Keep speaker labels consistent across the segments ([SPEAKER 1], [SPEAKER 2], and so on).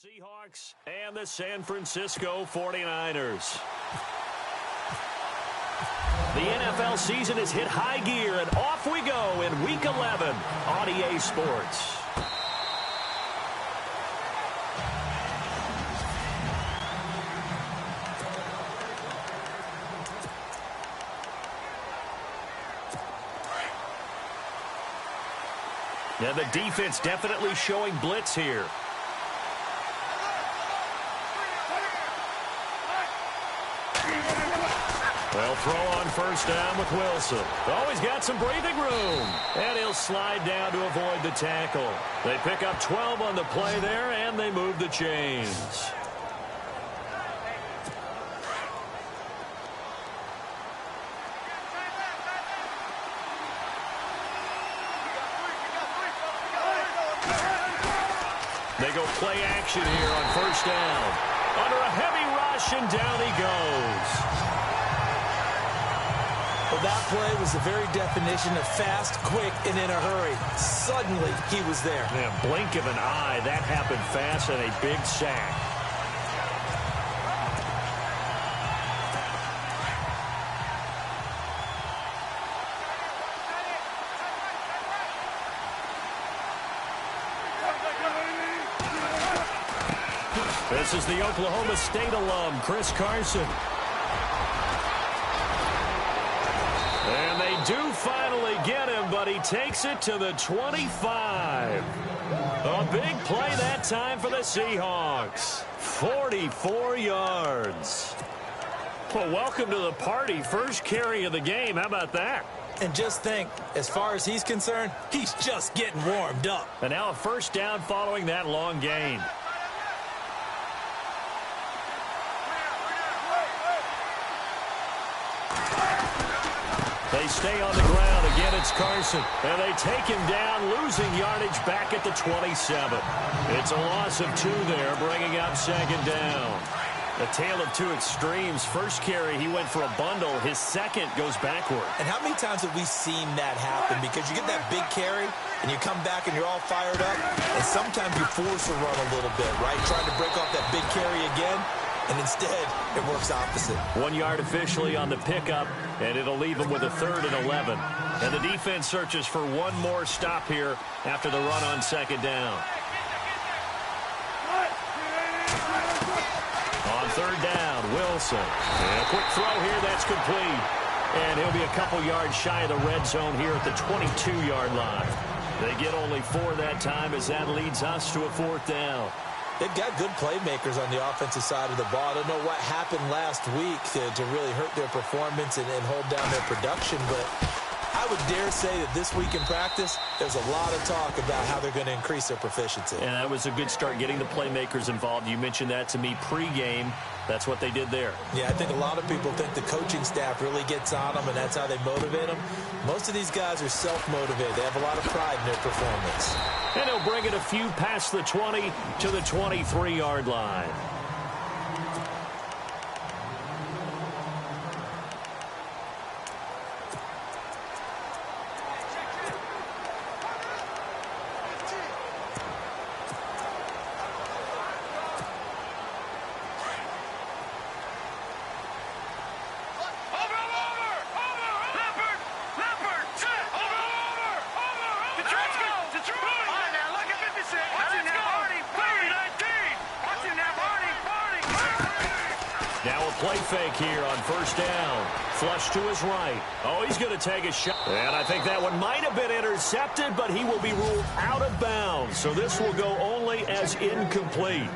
[SPEAKER 1] Seahawks and the San Francisco 49ers. The NFL season has hit high gear, and off we go in Week 11 on EA Sports. Now the defense definitely showing blitz here. They'll throw on first down with Wilson. Oh, he's got some breathing room. And he'll slide down to avoid the tackle. They pick up 12 on the play there, and they move the chains. They go play action here on first down. Under a heavy rush, and down he goes.
[SPEAKER 2] Well, that play was the very definition of fast, quick, and in a hurry. Suddenly, he was there.
[SPEAKER 1] Yeah, blink of an eye, that happened fast, and a big sack. This is the Oklahoma State alum, Chris Carson. And they do finally get him, but he takes it to the 25. A big play that time for the Seahawks. 44 yards. Well, welcome to the party. First carry of the game. How about that?
[SPEAKER 2] And just think, as far as he's concerned, he's just getting warmed up.
[SPEAKER 1] And now a first down following that long gain. They stay on the ground. Again, it's Carson. And they take him down, losing yardage back at the 27. It's a loss of 2 there, bringing up second down. A tale of two extremes. First carry, he went for a bundle. His second goes backward.
[SPEAKER 2] And how many times have we seen that happen? Because you get that big carry, and you come back and you're all fired up, and sometimes you force a run a little bit, right? Trying to break off that big carry again. And instead, it works opposite.
[SPEAKER 1] 1 yard officially on the pickup, and it'll leave them with a 3rd and 11. And the defense searches for one more stop here after the run on second down. On third down, Wilson. And a quick throw here, that's complete. And he'll be a couple yards shy of the red zone here at the 22-yard line. They get only 4 that time as that leads us to a 4th down.
[SPEAKER 2] They've got good playmakers on the offensive side of the ball. I don't know what happened last week to really hurt their performance and hold down their production, but I would dare say that this week in practice, there's a lot of talk about how they're going to increase their proficiency.
[SPEAKER 1] And that was a good start, getting the playmakers involved. You mentioned that to me pregame. That's what they did there.
[SPEAKER 2] Yeah, I think a lot of people think the coaching staff really gets on them, and that's how they motivate them. Most of these guys are self-motivated. They have a lot of pride in their performance.
[SPEAKER 1] And he'll bring it a few past the 20 to the 23-yard line. Play fake here on first down. Flush to his right. Oh, he's going to take a shot. And I think that one might have been intercepted, but he will be ruled out of bounds. So this will go only as incomplete.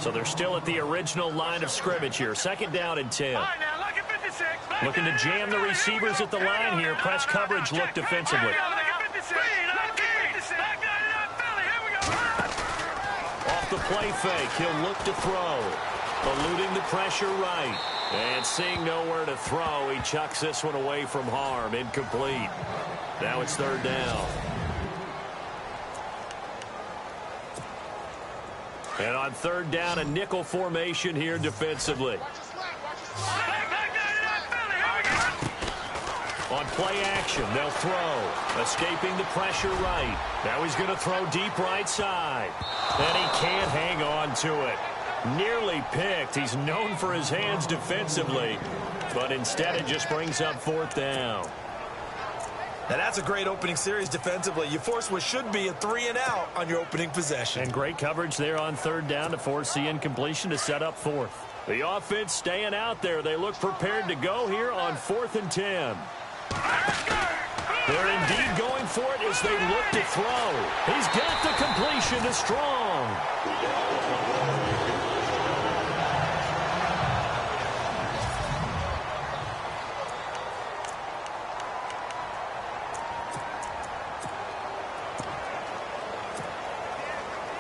[SPEAKER 1] So they're still at the original line of scrimmage here. Second down and 10. Looking to jam the receivers at the line here. Press coverage look defensively. Off the play fake, he'll look to throw. Eluding the pressure right. And seeing nowhere to throw, he chucks this one away from harm. Incomplete. Now it's third down. And on third down, a nickel formation here defensively. On on play action. They'll throw. Escaping the pressure right. Now he's going to throw deep right side. And he can't hang on to it. Nearly picked. He's known for his hands defensively. But instead it just brings up fourth down.
[SPEAKER 2] Now that's a great opening series defensively. You force what should be a 3-and-out on your opening possession.
[SPEAKER 1] And great coverage there on third down to force the incompletion to set up fourth. The offense staying out there. They look prepared to go here on 4th and 10. They're indeed going for it as they look to throw. He's got the completion to Strong.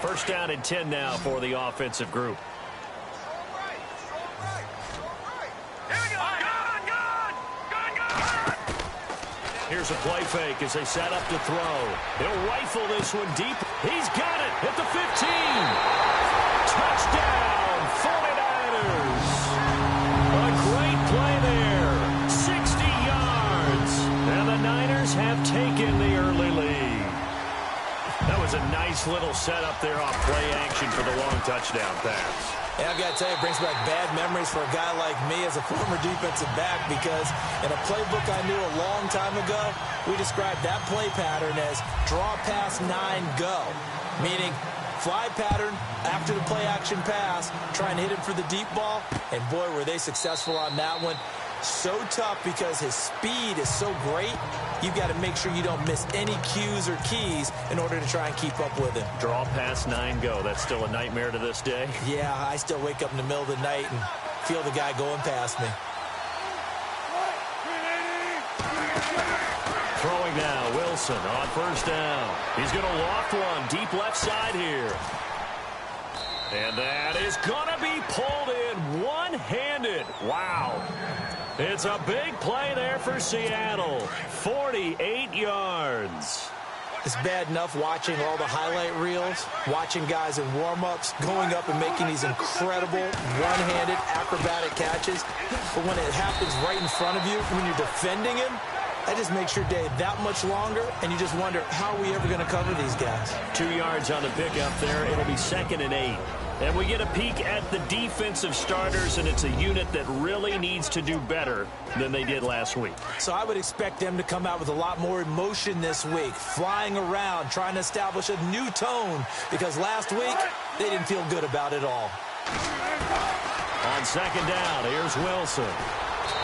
[SPEAKER 1] First down and 10 now for the offensive group. Here's a play fake as they set up to throw. He'll rifle this one deep. He's got it at the 15. Touchdown, 49ers. A great play there. 60 yards. And the Niners have taken the early lead. That was a nice little setup there off play action for the long touchdown pass.
[SPEAKER 2] And I've got to tell you, it brings back bad memories for a guy like me as a former defensive back, because in a playbook I knew a long time ago, we described that play pattern as draw pass 9 go, meaning fly pattern after the play action pass, trying to hit him for the deep ball, and boy, were they successful on that one. So tough because his speed is so great, you've got to make sure you don't miss any cues or keys in order to try and keep up with him.
[SPEAKER 1] Draw pass 9 go. That's still a nightmare to this day.
[SPEAKER 2] Yeah, I still wake up in the middle of the night and feel the guy going past me.
[SPEAKER 1] Throwing now, Wilson on first down. He's going to loft one deep left side here. And that is going to be pulled in one-handed. Wow. It's a big play there for Seattle. 48 yards.
[SPEAKER 2] It's bad enough watching all the highlight reels, watching guys in warm-ups, going up and making these incredible one-handed acrobatic catches. But when it happens right in front of you, when you're defending him, that just makes your day that much longer, and you just wonder, how are we ever going to cover these guys?
[SPEAKER 1] 2 yards on the pickup there. It'll be 2nd and 8. And we get a peek at the defensive starters, and it's a unit that really needs to do better than they did last week.
[SPEAKER 2] So I would expect them to come out with a lot more emotion this week, flying around, trying to establish a new tone, because last week they didn't feel good about it all.
[SPEAKER 1] On 2nd down, here's Wilson.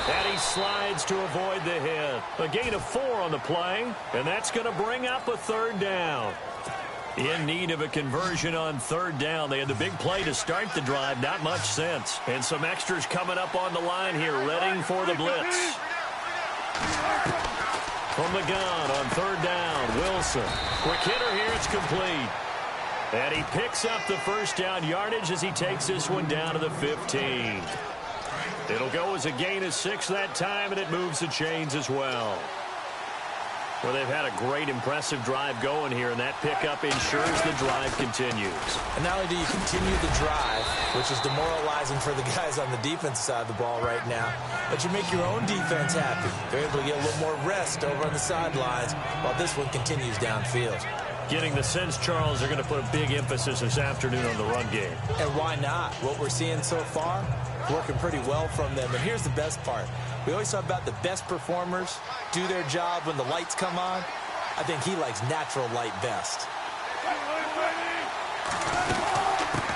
[SPEAKER 1] And he slides to avoid the hit. A gain of 4 on the play, and that's going to bring up a 3rd down. In need of a conversion on 3rd down. They had the big play to start the drive. Not much sense. And some extras coming up on the line here, ready for the blitz. From the gun on 3rd down, Wilson. Quick hitter here, it's complete. And he picks up the first down yardage as he takes this one down to the 15. It'll go as a gain of 6 that time, and it moves the chains as well. Well, they've had a great, impressive drive going here, and that pickup ensures the drive continues.
[SPEAKER 2] And not only do you continue the drive, which is demoralizing for the guys on the defensive side of the ball right now, but you make your own defense happy. They're able to get a little more rest over on the sidelines while this one continues downfield.
[SPEAKER 1] Getting the sense, Charles, they're going to put a big emphasis this afternoon on the run game.
[SPEAKER 2] And why not? What we're seeing so far, working pretty well from them. And here's the best part. We always talk about the best performers do their job when the lights come on. I think he likes natural light best.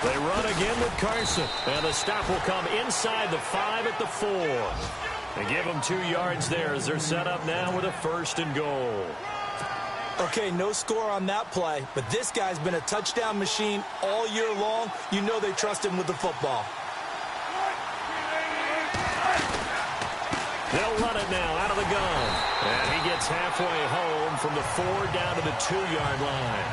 [SPEAKER 1] They run again with Carson. And the stop will come inside the 5 at the 4. They give them 2 yards there as they're set up now with a 1st and goal.
[SPEAKER 2] Okay, no score on that play, but this guy's been a touchdown machine all year long. You know they trust him with the football.
[SPEAKER 1] They'll run it now out of the gun. And he gets halfway home from the 4 down to the 2-yard line.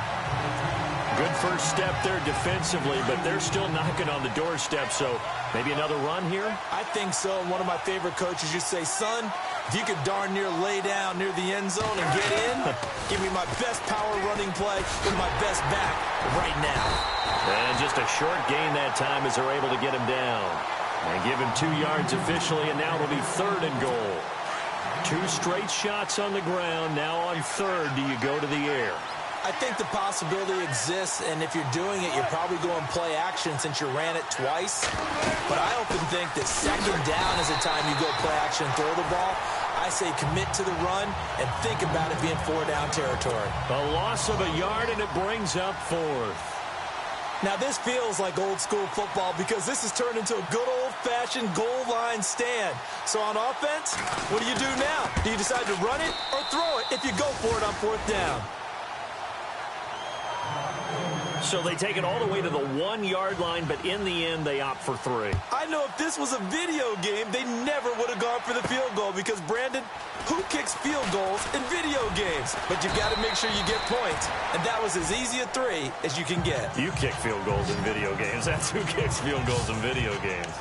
[SPEAKER 1] Good first step there defensively, but they're still knocking on the doorstep, so maybe another run here?
[SPEAKER 2] I think so. And one of my favorite coaches used to say, son, if you could darn near lay down near the end zone and get in, give me my best power running play with my best back right now.
[SPEAKER 1] And just a short gain that time as they're able to get him down. And give him 2 yards officially, and now it'll be 3rd and goal. 2 straight shots on the ground. Now on third, do you go to the air?
[SPEAKER 2] I think the possibility exists, and if you're doing it, you're probably going play action since you ran it twice. But I often think that second down is the time you go play action and throw the ball. I say commit to the run and think about it being 4-down territory.
[SPEAKER 1] A loss of a yard, and it brings up fourth.
[SPEAKER 2] Now, this feels like old-school football because this has turned into a good old-fashioned goal line stand. So on offense, what do you do now? Do you decide to run it or throw it if you go for it on 4th down?
[SPEAKER 1] So they take it all the way to the 1-yard line, but in the end, they opt for 3.
[SPEAKER 2] I know if this was a video game, they never would have gone for the field goal because, Brandon, who kicks field goals in video games? But you've got to make sure you get points, and that was as easy a 3 as you can get.
[SPEAKER 1] You kick field goals in video games. That's who kicks field goals in video games.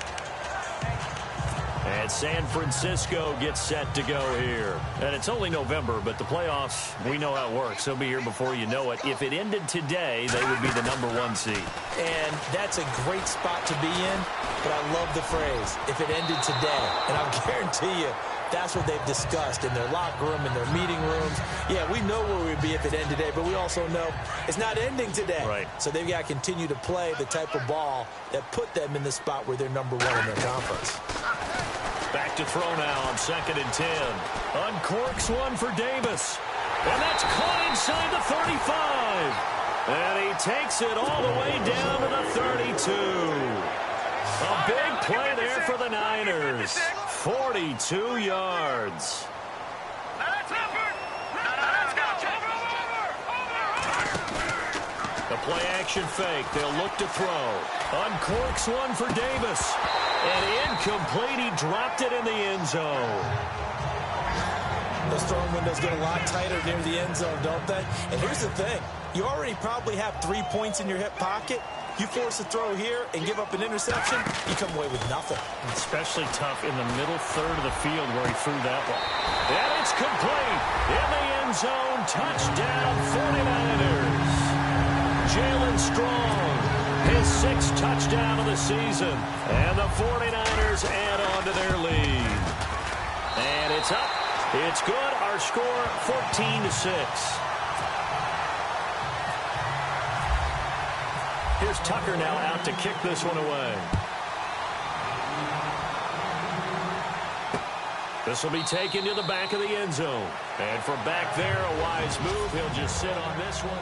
[SPEAKER 1] And San Francisco gets set to go here. And it's only November, but the playoffs, we know how it works. They'll be here before you know it. If it ended today, they would be the #1 seed.
[SPEAKER 2] And that's a great spot to be in, but I love the phrase, if it ended today. And I'll guarantee you, that's what they've discussed in their locker room, in their meeting rooms. Yeah, we know where we'd be if it ended today, but we also know it's not ending today.
[SPEAKER 1] Right.
[SPEAKER 2] So they've got to continue to play the type of ball that put them in the spot where they're #1 in their conference.
[SPEAKER 1] Back to throw now on 2nd and 10. Uncorks one for Davis. And that's caught inside the 35. And he takes it all the way down to the 32. A big play there for the Niners. 42 yards. The play action fake. They'll look to throw. Uncorks one for Davis. And incomplete. He dropped it in the end zone.
[SPEAKER 2] Those throwing windows get a lot tighter near the end zone, don't they? And here's the thing. You already probably have 3 points in your hip pocket. You force a throw here and give up an interception, you come away with nothing.
[SPEAKER 1] Especially tough in the middle third of the field where he threw that one. And it's complete. In the end zone. Touchdown 49ers. Jalen Strong. His 6th touchdown of the season. And the 49ers add on to their lead. And it's up. It's good. Our score, 14-6. Here's Tucker now out to kick this one away. This will be taken to the back of the end zone. And from back there, a wise move. He'll just sit on this one.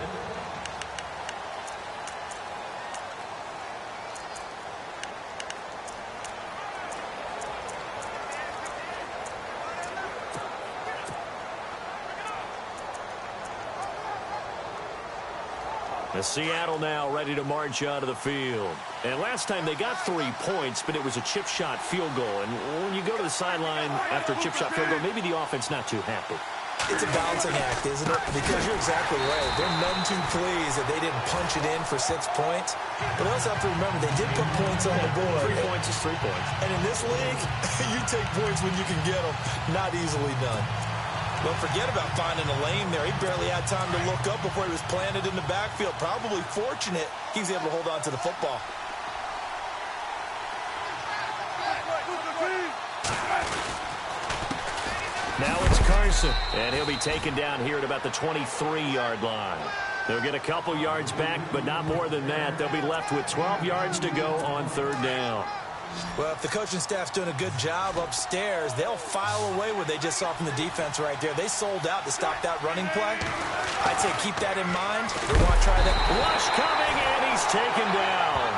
[SPEAKER 1] Seattle now ready to march out of the field. And last time they got 3 points, but it was a chip shot field goal. And when you go to the sideline after a chip shot field goal, maybe the offense not too happy.
[SPEAKER 2] It's a balancing act, isn't it? Because you're exactly right. They're none too pleased that they didn't punch it in for 6 points. But they also have to remember they did put points on the board.
[SPEAKER 1] 3 points is 3 points.
[SPEAKER 2] And in this league, you take points when you can get them. Not easily done. Don't forget about finding a lane there. He barely had time to look up before he was planted in the backfield. Probably fortunate he was able to hold on to the football.
[SPEAKER 1] Now it's Carson, and he'll be taken down here at about the 23-yard line. They'll get a couple yards back, but not more than that. They'll be left with 12 yards to go on 3rd down.
[SPEAKER 2] Well, if the coaching staff's doing a good job upstairs, they'll file away what they just saw from the defense right there. They sold out to stop that running play. I'd say keep that in mind. They want to try that.
[SPEAKER 1] Rush coming, and he's taken down.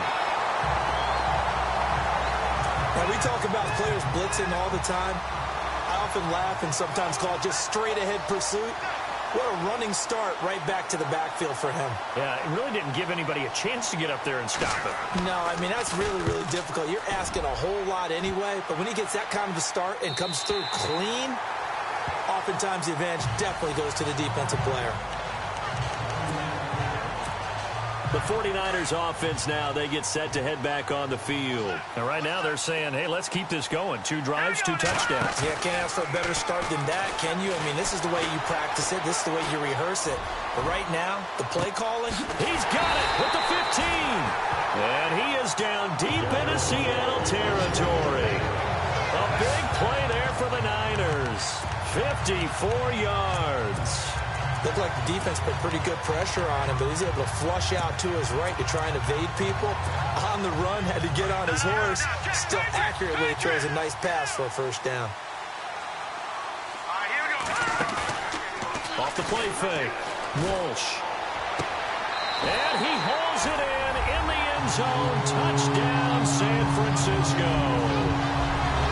[SPEAKER 2] Now, we talk about players blitzing all the time. I often laugh and sometimes call it just straight-ahead pursuit. What a running start right back to the backfield for him.
[SPEAKER 1] Yeah, it really didn't give anybody a chance to get up there and stop it.
[SPEAKER 2] No, I mean, that's really, really difficult. You're asking a whole lot anyway, but when he gets that kind of a start and comes through clean, oftentimes the advantage definitely goes to the defensive player.
[SPEAKER 1] The 49ers offense now, they get set to head back on the field. And right now they're saying, hey, let's keep this going. 2 drives, 2 touchdowns.
[SPEAKER 2] Yeah, can't ask for a better start than that, can you? I mean, this is the way you practice it. This is the way you rehearse it. But right now, the play calling.
[SPEAKER 1] He's got it with the 15. And he is down deep into Seattle territory. A big play there for the Niners. 54 yards.
[SPEAKER 2] Looked like the defense put pretty good pressure on him, but he's able to flush out to his right to try and evade people. On the run, had to get on his horse. Still accurately throws a nice pass for a first down.
[SPEAKER 1] Off the play fake. Walsh. And he hauls it in the end zone. Touchdown, San Francisco.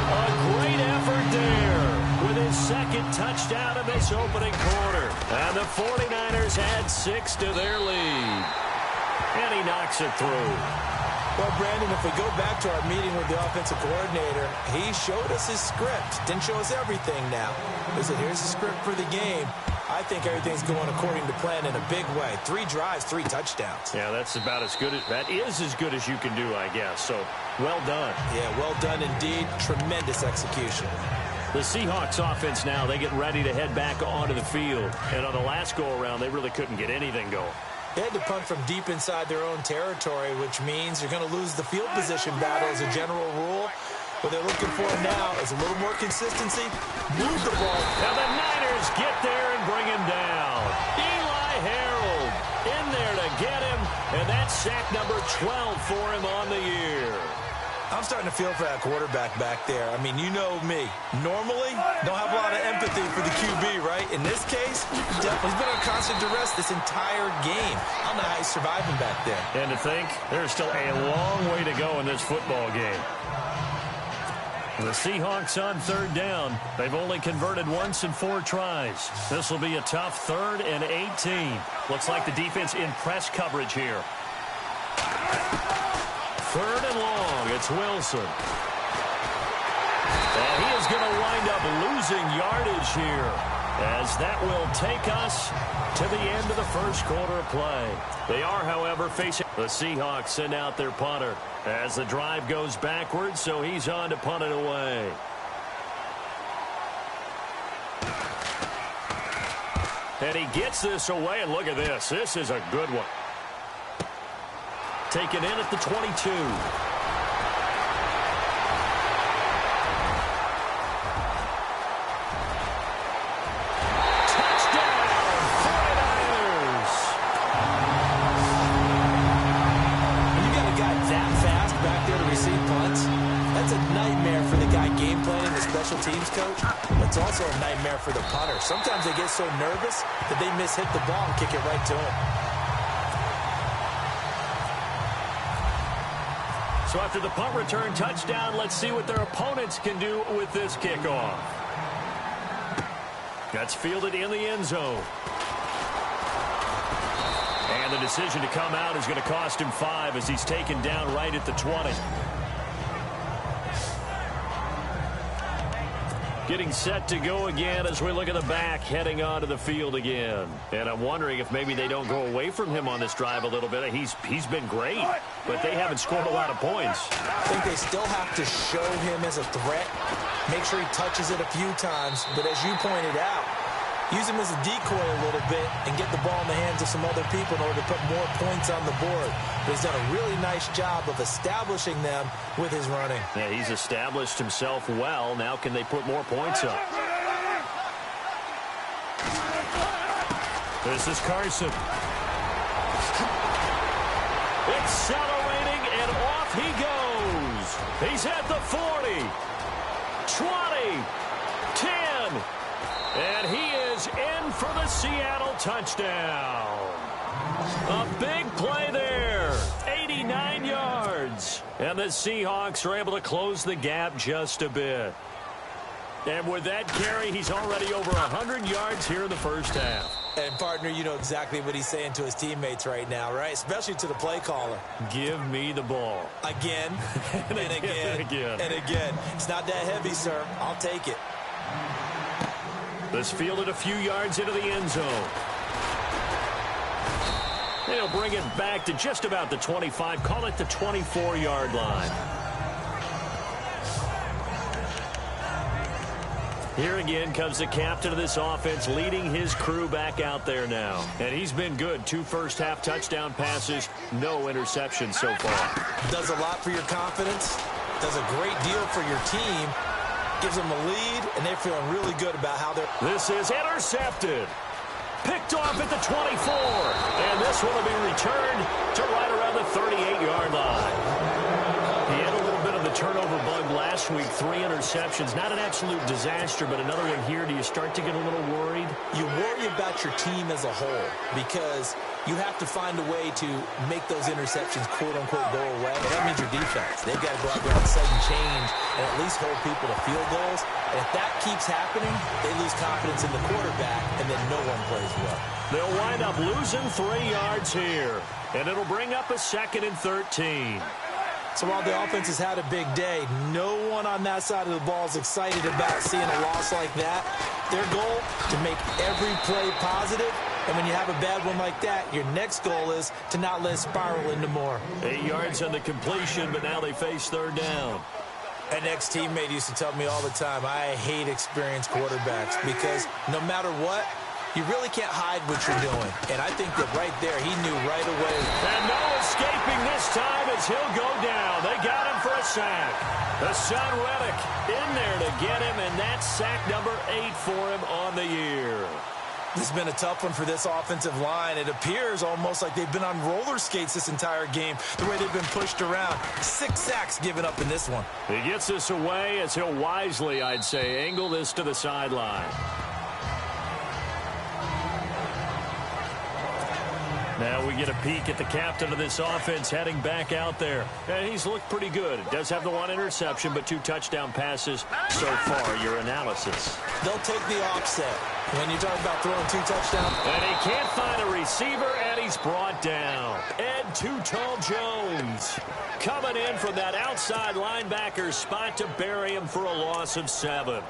[SPEAKER 1] A great effort there with his second touchdown of this opening quarter. And the 49ers add 6 to their lead. And he knocks it through.
[SPEAKER 2] Well, Brandon, if we go back to our meeting with the offensive coordinator, he showed us his script. Didn't show us everything now. He said, here's the script for the game. I think everything's going according to plan in a big way. 3 drives, 3 touchdowns.
[SPEAKER 1] Yeah, that's about as good. That is as good as you can do, I guess. So, well done.
[SPEAKER 2] Yeah, well done indeed. Tremendous execution.
[SPEAKER 1] The Seahawks offense now, they get ready to head back onto the field. And on the last go-around, they really couldn't get anything going.
[SPEAKER 2] They had to punt from deep inside their own territory, which means you're going to lose the field position battle as a general rule. What they're looking for now is a little more consistency. Move the ball.
[SPEAKER 1] And the Niners get there and bring him down. Eli Harold in there to get him. And that's sack number 12 for him on the year.
[SPEAKER 2] I'm starting to feel for that quarterback back there. I mean, you know me. Normally, don't have a lot of empathy for the QB, right? In this case, definitely he's been on constant duress this entire game. I don't know how he's surviving back there.
[SPEAKER 1] And to think, there's still a long way to go in this football game. The Seahawks on third down. They've only converted once in 4 tries. This will be a tough 3rd and 18. Looks like the defense in press coverage here. 3rd and long. It's Wilson. And he is going to wind up losing yardage here, as that will take us to the end of the first quarter of play. They are, however, facing the Seahawks. Send out their punter as the drive goes backwards, so he's on to punt it away. And he gets this away, and look at this. This is a good one. Taken in at the 22.
[SPEAKER 2] Teams coach, it's also a nightmare for the punter. Sometimes they get so nervous that they mishit the ball and kick it right to him.
[SPEAKER 1] So after the punt return touchdown, let's see what their opponents can do with this kickoff. That's fielded in the end zone. And the decision to come out is going to cost him 5 as he's taken down right at the 20. Getting set to go again as we look at the back heading onto the field again. And I'm wondering if maybe they don't go away from him on this drive a little bit. He's been great, but they haven't scored a lot of points.
[SPEAKER 2] I think they still have to show him as a threat. Make sure he touches it a few times. But as you pointed out, use him as a decoy a little bit and get the ball in the hands of some other people in order to put more points on the board. But he's done a really nice job of establishing them with his running.
[SPEAKER 1] Yeah, he's established himself well. Now can they put more points up? This is Carson. Accelerating, and off he goes. He's at the 40, 20, 10, and he is in for the Seattle touchdown. A big play there. 89 yards. And the Seahawks are able to close the gap just a bit. And with that carry, he's already over 100 yards here in the first half.
[SPEAKER 2] And, partner, you know exactly what he's saying to his teammates right now, right? Especially to the play caller.
[SPEAKER 1] Give me the ball.
[SPEAKER 2] Again, and again, and again. It's not that heavy, sir. I'll take it.
[SPEAKER 1] This fielded a few yards into the end zone. They'll bring it back to just about the 25. Call it the 24-yard line. Here again comes the captain of this offense, leading his crew back out there now. And he's been good. 2 first-half touchdown passes, no interceptions so far.
[SPEAKER 2] Does a lot for your confidence. Does a great deal for your team. gives them a lead, and they're feeling really good about how they're...
[SPEAKER 1] This is intercepted. Picked off at the 24. And this one will be returned to right around the 38-yard line. He had a little bit of the turnover bug last week, 3 interceptions. Not an absolute disaster, but another one here. Do you start to get a little worried?
[SPEAKER 2] You worry about your team as a whole because you have to find a way to make those interceptions, quote-unquote, go away. And that means your defense. They've got to go out there and sudden change and at least hold people to field goals. And if that keeps happening, they lose confidence in the quarterback, and then no one plays well.
[SPEAKER 1] They'll wind up losing 3 yards here, and it'll bring up a 2nd and 13.
[SPEAKER 2] So while the offense has had a big day, no one on that side of the ball is excited about seeing a loss like that. Their goal, to make every play positive. And when you have a bad one like that, your next goal is to not let it spiral into more.
[SPEAKER 1] 8 yards on the completion, but now they face 3rd down.
[SPEAKER 2] An ex-teammate used to tell me all the time, I hate experienced quarterbacks because no matter what, you really can't hide what you're doing. And I think that right there, he knew right away.
[SPEAKER 1] And no escaping this time as he'll go down. They got him for a sack. Hassan Reddick in there to get him, and that's sack number 8 for him on the year.
[SPEAKER 2] This has been a tough one for this offensive line. It appears almost like they've been on roller skates this entire game, the way they've been pushed around. 6 sacks given up in this one.
[SPEAKER 1] He gets this away as he'll wisely, I'd say, angle this to the sideline. Now we get a peek at the captain of this offense heading back out there. And he's looked pretty good. Does have the 1 interception, but 2 touchdown passes so far. Your analysis.
[SPEAKER 2] They'll take the offset. When you talk about throwing 2 touchdowns.
[SPEAKER 1] And he can't find a receiver, and he's brought down. Ed Too Tall Jones coming in from that outside linebacker spot to bury him for a loss of 7.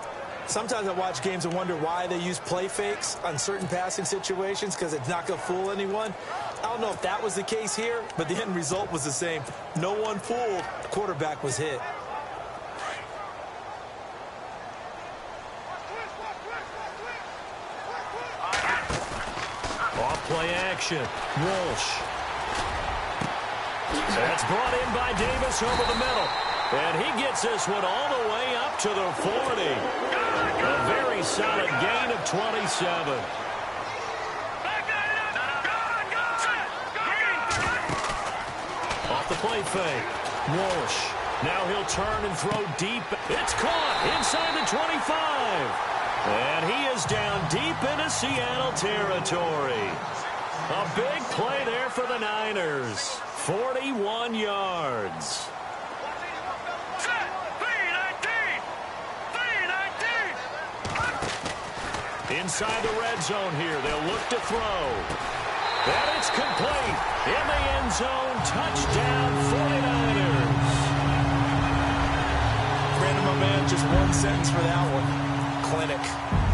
[SPEAKER 2] Sometimes I watch games and wonder why they use play fakes on certain passing situations because it's not going to fool anyone. I don't know if that was the case here, but the end result was the same. No one fooled. The quarterback was hit.
[SPEAKER 1] Off-play action. Walsh. That's brought in by Davis over the middle. And he gets this one all the way up to the 40. A very solid gain of 27. Off the play fake. Walsh. Now he'll turn and throw deep. It's caught inside the 25. And he is down deep into Seattle territory. A big play there for the Niners. 41 yards. Inside the red zone here. They'll look to throw. And it's complete. In the end zone. Touchdown 49ers.
[SPEAKER 2] Brandon, my man, just 1 sentence for that one. Clinic.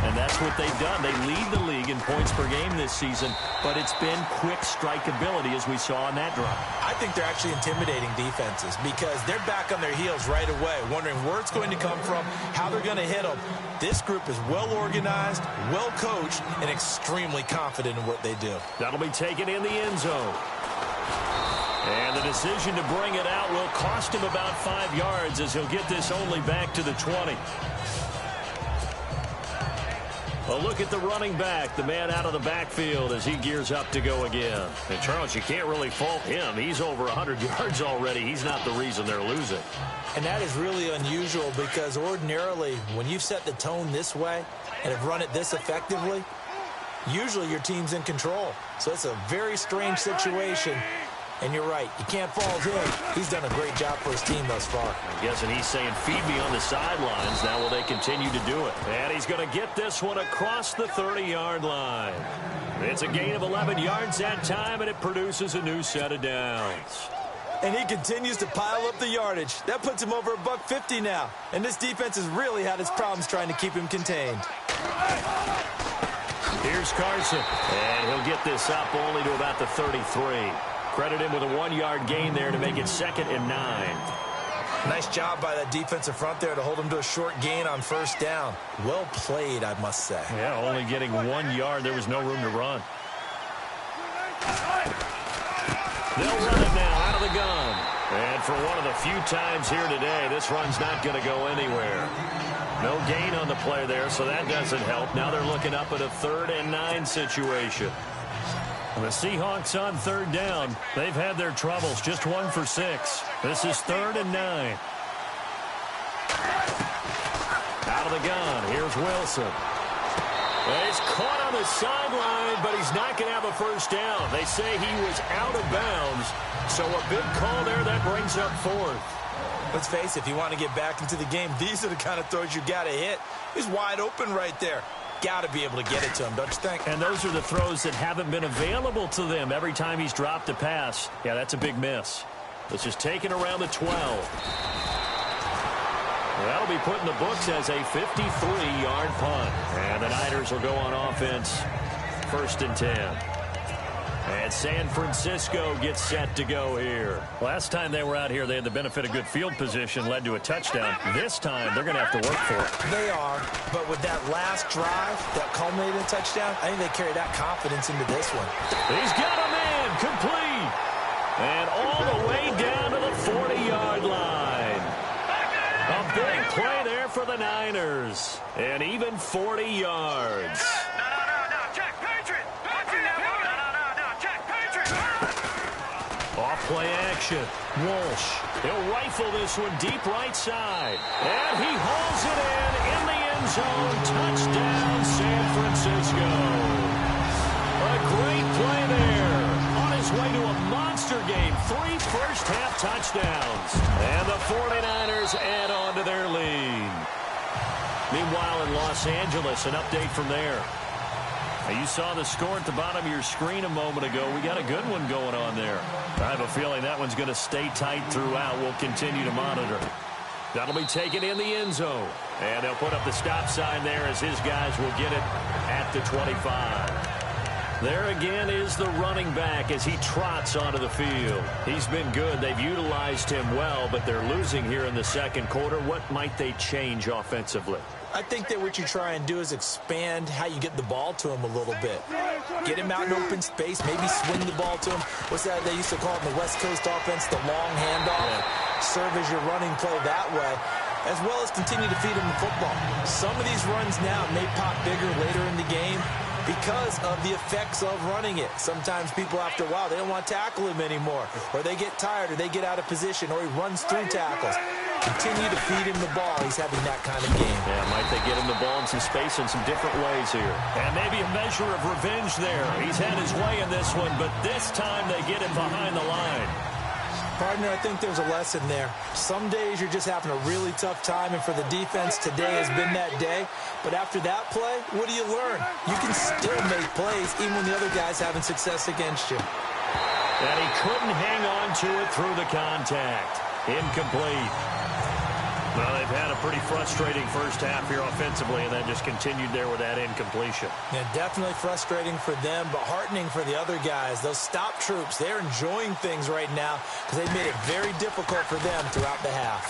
[SPEAKER 1] And that's what they've done. They lead the league in points per game this season, but it's been quick strikeability as we saw on that drive.
[SPEAKER 2] I think they're actually intimidating defenses because they're back on their heels right away, wondering where it's going to come from, how they're going to hit them. This group is well organized, well coached, and extremely confident in what they do.
[SPEAKER 1] That'll be taken in the end zone. And the decision to bring it out will cost him about 5 yards as he'll get this only back to the 20. A look at the running back, the man out of the backfield as he gears up to go again. And, Charles, you can't really fault him. He's over 100 yards already. He's not the reason they're losing.
[SPEAKER 2] And that is really unusual because ordinarily when you've set the tone this way and have run it this effectively, usually your team's in control. So it's a very strange situation. And you're right, you can't fault him. He's done a great job for his team thus far.
[SPEAKER 1] I'm guessing he's saying, feed me on the sidelines. Now will they continue to do it? And he's going to get this one across the 30-yard line. It's a gain of 11 yards that time, and it produces a new set of downs.
[SPEAKER 2] And he continues to pile up the yardage. That puts him over $150 now. And this defense has really had its problems trying to keep him contained.
[SPEAKER 1] Here's Carson. And he'll get this up only to about the 33. Credit him with a 1-yard gain there to make it 2nd and 9.
[SPEAKER 2] Nice job by that defensive front there to hold him to a short gain on first down. Well played, I must say.
[SPEAKER 1] Yeah, only getting 1 yard. There was no room to run. They'll run it now out of the gun. And for one of the few times here today, this run's not going to go anywhere. No gain on the play there, so that doesn't help. Now they're looking up at a 3rd and 9 situation. The Seahawks on 3rd down. They've had their troubles, just 1 for 6. This is 3rd and 9. Out of the gun, here's Wilson. He's caught on the sideline, but he's not going to have a first down. They say he was out of bounds, so a big call there that brings up 4th.
[SPEAKER 2] Let's face it, if you want to get back into the game, these are the kind of throws you got to hit. He's wide open right there. Got to be able to get it to him, don't you think?
[SPEAKER 1] And those are the throws that haven't been available to them every time he's dropped a pass. Yeah, that's a big miss. This is taken around the 12. That'll be put in the books as a 53-yard punt. And the Niners will go on offense, 1st and 10. And San Francisco gets set to go here. Last time they were out here, they had the benefit of good field position, led to a touchdown. This time, they're going to have to work for it.
[SPEAKER 2] They are, but with that last drive that culminated in a touchdown, I think they carry that confidence into this one.
[SPEAKER 1] He's got a man, complete. And all the way down to the 40-yard line. A big play there for the Niners. And even 40 yards. Off-play action. Walsh. He'll rifle this one deep right side. And he hauls it in the end zone. Touchdown, San Francisco. A great play there. On his way to a monster game. 3 first-half touchdowns. And the 49ers add on to their lead. Meanwhile, in Los Angeles, an update from there. Now, you saw the score at the bottom of your screen a moment ago. We got a good one going on there. I have a feeling that one's going to stay tight throughout. We'll continue to monitor. That'll be taken in the end zone. And they'll put up the stop sign there as his guys will get it at the 25. There again is the running back as he trots onto the field. He's been good. They've utilized him well, but they're losing here in the second quarter. What might they change offensively?
[SPEAKER 2] I think that what you try and do is expand how you get the ball to him a little bit. Get him out in open space, maybe swing the ball to him. What's that they used to call it in the West Coast offense, the long handoff? Yeah. Serve as your running play that way, as well as continue to feed him the football. Some of these runs now may pop bigger later in the game because of the effects of running it. Sometimes people, after a while, they don't want to tackle him anymore, or they get tired, or they get out of position, or he runs through tackles. Continue to feed him the ball. He's having that kind of game.
[SPEAKER 1] Yeah, might they get him the ball in some space in some different ways here. And maybe a measure of revenge there. He's had his way in this one, but this time they get him behind the line.
[SPEAKER 2] Partner, I think there's a lesson there. Some days you're just having a really tough time, and for the defense, today has been that day. But after that play, what do you learn? You can still make plays even when the other guy's having success against you.
[SPEAKER 1] And he couldn't hang on to it through the contact. Incomplete. Well, they've had a pretty frustrating first half here offensively, and then just continued there with that incompletion.
[SPEAKER 2] Yeah, definitely frustrating for them, but heartening for the other guys. Those stop troops, they're enjoying things right now because they've made it very difficult for them throughout the half.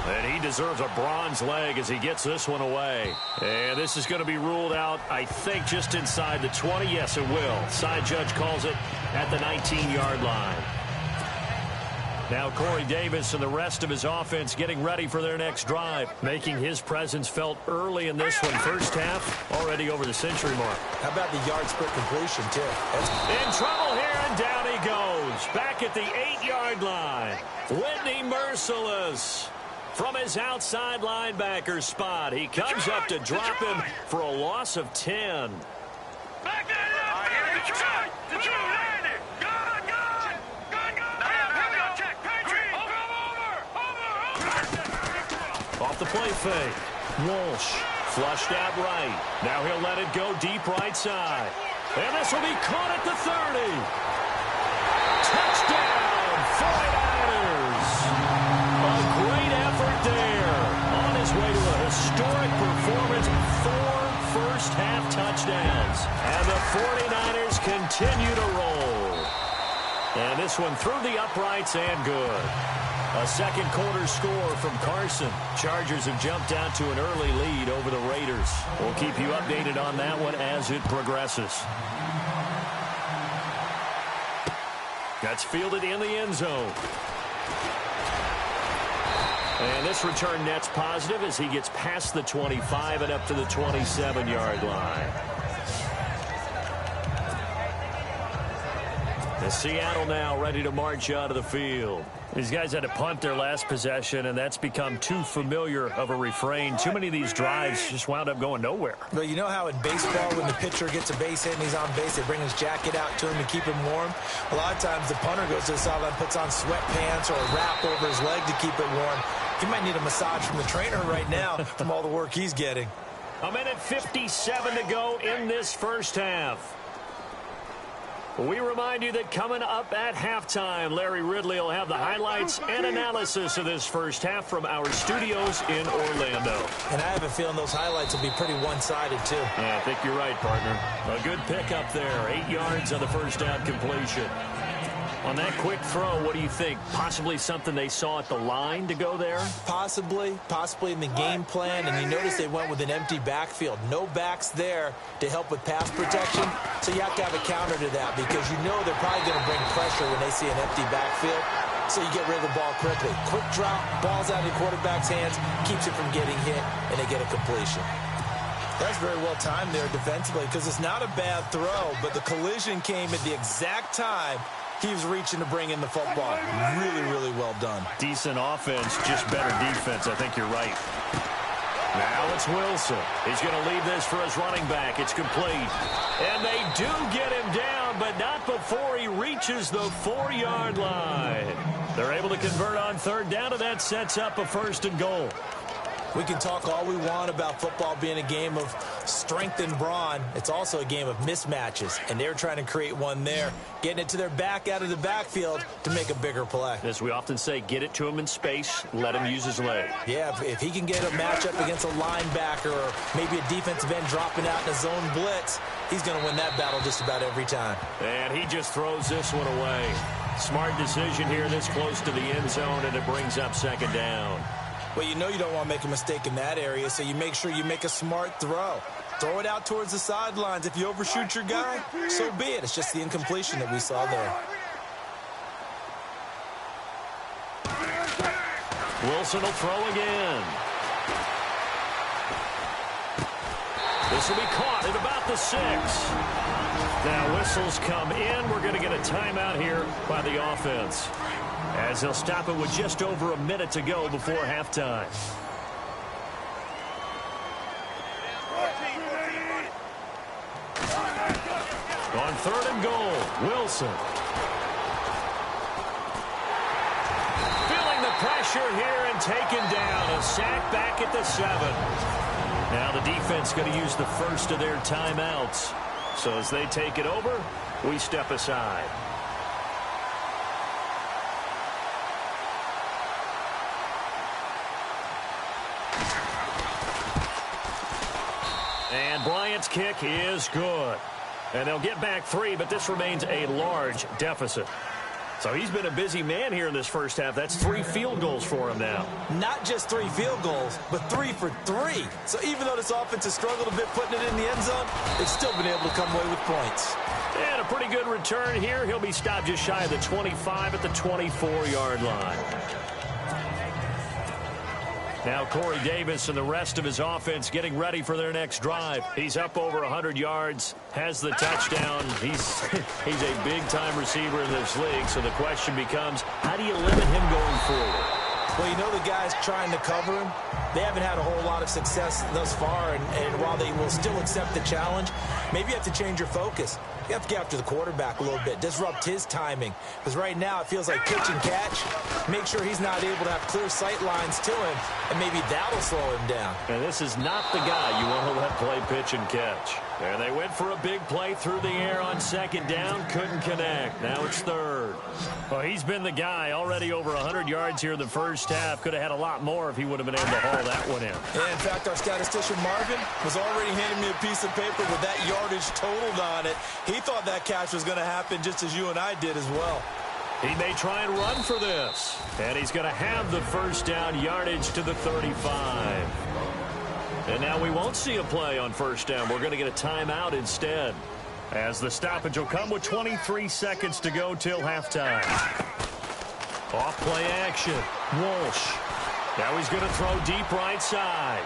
[SPEAKER 1] And he deserves a bronze leg as he gets this one away. And this is going to be ruled out, I think, just inside the 20. Yes, it will. Side judge calls it at the 19-yard line. Now Corey Davis and the rest of his offense getting ready for their next drive, making his presence felt early in this one. First half, already over the century mark.
[SPEAKER 2] How about the yard split completion, too?
[SPEAKER 1] In trouble here, and down he goes. Back at the 8-yard line. Whitney Merciless from his outside linebacker spot. He comes up to drop him for a loss of 10.
[SPEAKER 3] Back there,
[SPEAKER 1] off the play fake. Walsh flushed out right. Now he'll let it go deep right side. And this will be caught at the 30. Touchdown, 49ers. A great effort there. On his way to a historic performance, 4 first-half touchdowns. And the 49ers continue to roll. And this one through the uprights and good. A second quarter score from Carson. Chargers have jumped out to an early lead over the Raiders. We'll keep you updated on that one as it progresses. That's fielded in the end zone. And this return net's positive as he gets past the 25 and up to the 27-yard line. And Seattle now ready to march out of the field. These guys had to punt their last possession, and that's become too familiar of a refrain. Too many of these drives just wound up going nowhere.
[SPEAKER 2] But you know how in baseball, when the pitcher gets a base hit and he's on base, they bring his jacket out to him to keep him warm? A lot of times the punter goes to the sideline, puts on sweatpants or a wrap over his leg to keep it warm. He might need a massage from the trainer right now from all the work he's getting.
[SPEAKER 1] A minute 57 to go in this first half. We remind you that coming up at halftime, Larry Ridley will have the highlights and analysis of this first half from our studios in Orlando.
[SPEAKER 2] And I have a feeling those highlights will be pretty one-sided, too.
[SPEAKER 1] Yeah, I think you're right, partner. A good pickup there. 8 yards on the first down completion. On that quick throw, what do you think? Possibly something they saw at the line to go there?
[SPEAKER 2] Possibly in the game plan. And you notice they went with an empty backfield. No backs there to help with pass protection. So you have to have a counter to that because you know they're probably going to bring pressure when they see an empty backfield. So you get rid of the ball quickly. Quick drop, ball's out of the quarterback's hands, keeps it from getting hit, and they get a completion. That's very well timed there defensively because it's not a bad throw, but the collision came at the exact time he was reaching to bring in the football. Really, really well done.
[SPEAKER 1] Decent offense, just better defense. I think you're right. Now it's Wilson. He's going to leave this for his running back. It's complete. And they do get him down, but not before he reaches the 4-yard line. They're able to convert on third down, and that sets up a 1st and goal.
[SPEAKER 2] We can talk all we want about football being a game of strength and brawn. It's also a game of mismatches, and they're trying to create one there, getting it to their back out of the backfield to make a bigger play.
[SPEAKER 1] As we often say, get it to him in space, let him use his leg.
[SPEAKER 2] Yeah, if he can get a matchup against a linebacker or maybe a defensive end dropping out in a zone blitz, he's going to win that battle just about every time.
[SPEAKER 1] And he just throws this one away. Smart decision here this close to the end zone, and it brings up 2nd down.
[SPEAKER 2] Well, you know you don't want to make a mistake in that area, so you make sure you make a smart throw. Throw it out towards the sidelines. If you overshoot your guy, so be it. It's just the incompletion that we saw there.
[SPEAKER 1] Wilson will throw again. This will be caught at about the 6. Now whistles come in. We're going to get a timeout here by the offense, as they'll stop it with just over a minute to go before halftime. On 3rd and goal, Wilson. Feeling the pressure here and taken down. A sack back at the 7. Now the defense going to use the first of their timeouts. So as they take it over, we step aside. And Bryant's kick is good. And they'll get back 3, but this remains a large deficit. So he's been a busy man here in this first half. That's 3 field goals for him now.
[SPEAKER 2] Not just 3 field goals, but 3 for 3. So even though this offense has struggled a bit putting it in the end zone, they've still been able to come away with points.
[SPEAKER 1] And a pretty good return here. He'll be stopped just shy of the 25 at the 24-yard line. Now Corey Davis and the rest of his offense getting ready for their next drive. He's up over 100 yards, has the touchdown. He's a big-time receiver in this league, so the question becomes, how do you limit him going forward?
[SPEAKER 2] Well, you know the guys trying to cover him, they haven't had a whole lot of success thus far, and while they will still accept the challenge, maybe you have to change your focus. You have to get after the quarterback a little bit, disrupt his timing. Because right now it feels like pitch and catch. Make sure he's not able to have clear sight lines to him, and maybe that'll slow him down.
[SPEAKER 1] And this is not the guy you want to let play pitch and catch. And they went for a big play through the air on 2nd down. Couldn't connect. Now it's 3rd. Well, he's been the guy already over 100 yards here in the first half. Could have had a lot more if he would have been able to haul that one in.
[SPEAKER 2] Yeah, in fact, our statistician Marvin was already handing me a piece of paper with that yardage totaled on it. He thought that catch was going to happen just as you and I did as well.
[SPEAKER 1] He may try and run for this. And he's going to have the first down, yardage to the 35. And now we won't see a play on first down. We're going to get a timeout instead, as the stoppage will come with 23 seconds to go till halftime. Off play action. Walsh. Now he's going to throw deep right side.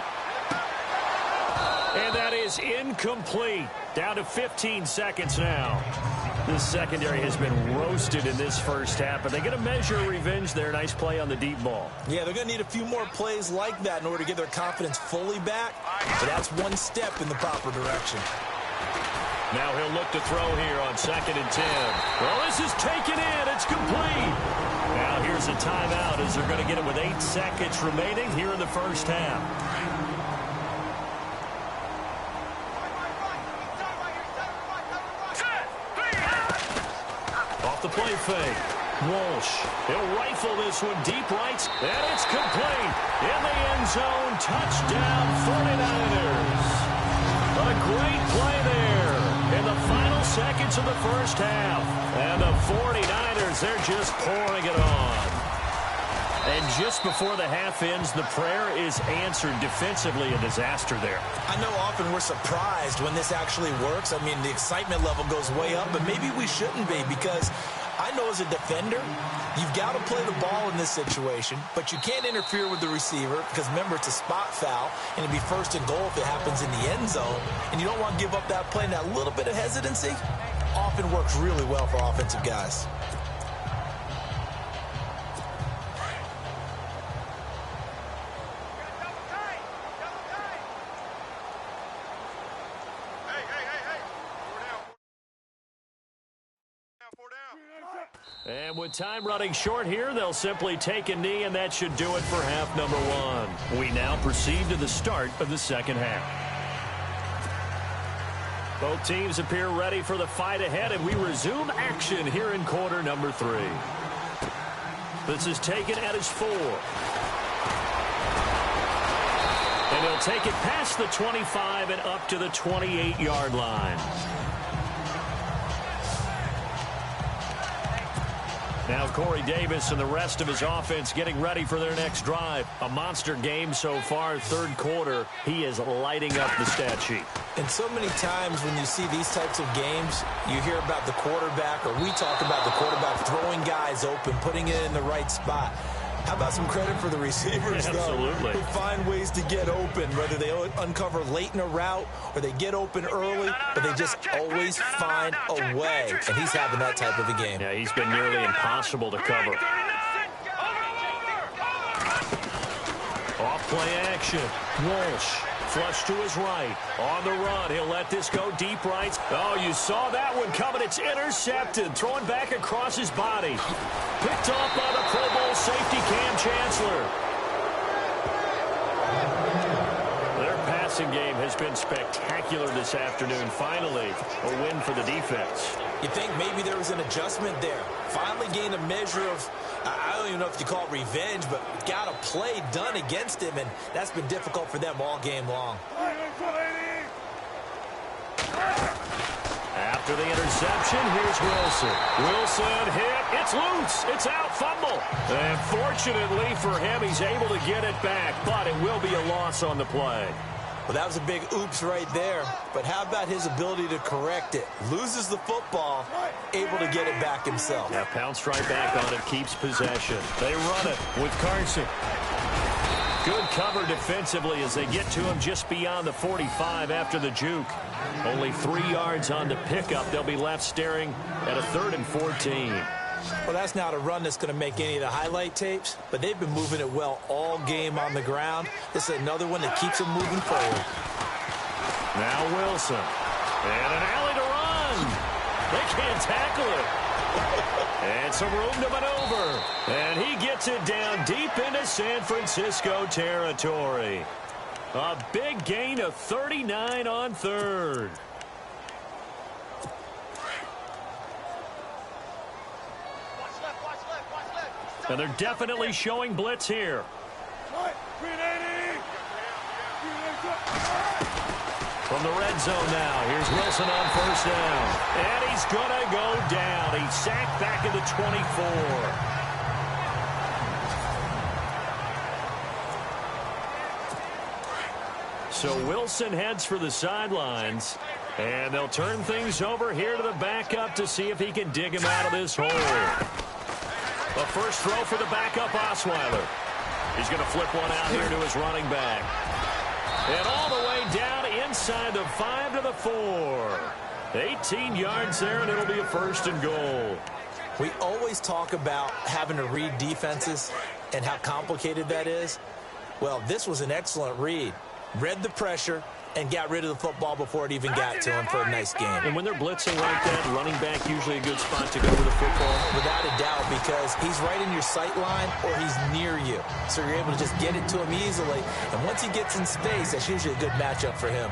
[SPEAKER 1] And that is incomplete. Down to 15 seconds now. This secondary has been roasted in this first half, but they're going to measure revenge there. Nice play on the deep ball.
[SPEAKER 2] Yeah, they're going to need a few more plays like that in order to get their confidence fully back. But that's one step in the proper direction.
[SPEAKER 1] Now he'll look to throw here on 2nd and 10. Well, this is taken in. It's complete. Now here's a timeout as they're going to get it with 8 seconds remaining here in the first half. The play fake. Walsh. He'll rifle this one deep right. And it's complete. In the end zone. Touchdown 49ers. A great play there in the final seconds of the first half. And the 49ers, they're just pouring it on. And just before the half ends, the prayer is answered. Defensively, a disaster there.
[SPEAKER 2] I know often we're surprised when this actually works. I mean, the excitement level goes way up, but maybe we shouldn't be, because I know as a defender, you've got to play the ball in this situation, but you can't interfere with the receiver because, remember, it's a spot foul, and it'd be 1st and goal if it happens in the end zone, and you don't want to give up that play. And that little bit of hesitancy often works really well for offensive guys.
[SPEAKER 1] And with time running short here, they'll simply take a knee, and that should do it for half number 1. We now proceed to the start of the second half. Both teams appear ready for the fight ahead, and we resume action here in quarter number 3. This is taken at his 4. And he'll take it past the 25 and up to the 28-yard line. Now Corey Davis and the rest of his offense getting ready for their next drive. A monster game so far, 3rd quarter. He is lighting up the stat sheet.
[SPEAKER 2] And so many times when you see these types of games, you hear about the quarterback, or we talk about the quarterback throwing guys open, putting it in the right spot. How about some credit for the receivers,
[SPEAKER 1] Absolutely.
[SPEAKER 2] Who find ways to get open, whether they uncover late in a route or they get open early, but they just always find a way. And he's having that type of a game.
[SPEAKER 1] Yeah, he's been nearly impossible to cover. Off play action. Walsh. Flush to his right. On the run. He'll let this go deep right. Oh, you saw that one coming. It's intercepted. Throwing back across his body. Picked off by the Pro Bowl safety Cam Chancellor. Their passing game has been spectacular this afternoon. Finally, a win for the defense.
[SPEAKER 2] You think maybe there was an adjustment there. Finally gained a measure of, I don't even know if you call it revenge, but got a play done against him, and that's been difficult for them all game long.
[SPEAKER 1] After the interception, here's Wilson. Wilson hit. It's loose. It's out. Fumble. And fortunately for him, he's able to get it back, but it will be a loss on the play.
[SPEAKER 2] Well, that was a big oops right there, but how about his ability to correct it? Loses the football, able to get it back himself.
[SPEAKER 1] Yeah, pounced right back on it, keeps possession. They run it with Carson. Good cover defensively as they get to him just beyond the 45 after the juke. Only 3 yards on the pickup. They'll be left staring at a 3rd and 14.
[SPEAKER 2] Well, that's not a run that's going to make any of the highlight tapes, but they've been moving it well all game on the ground. This is another one that keeps them moving forward.
[SPEAKER 1] Now Wilson. And an alley to run. They can't tackle it. And some room to maneuver. And he gets it down deep into San Francisco territory. A big gain of 39 on 3rd. And they're definitely showing blitz here. From the red zone now, here's Wilson on 1st down. And he's going to go down. He's sacked back at the 24. So Wilson heads for the sidelines. And they'll turn things over here to the backup to see if he can dig him out of this hole. A first throw for the backup Osweiler. He's going to flip one out here to his running back. And all the way down inside the 5 to the 4. 18 yards there, and it'll be a 1st and goal.
[SPEAKER 2] We always talk about having to read defenses and how complicated that is. Well, this was an excellent read. Read the pressure and got rid of the football before it even got to him for a nice game.
[SPEAKER 1] And when they're blitzing like that, running back usually a good spot to go with the football.
[SPEAKER 2] Without a doubt, because he's right in your sight line or he's near you. So you're able to just get it to him easily. And once he gets in space, that's usually a good matchup for him.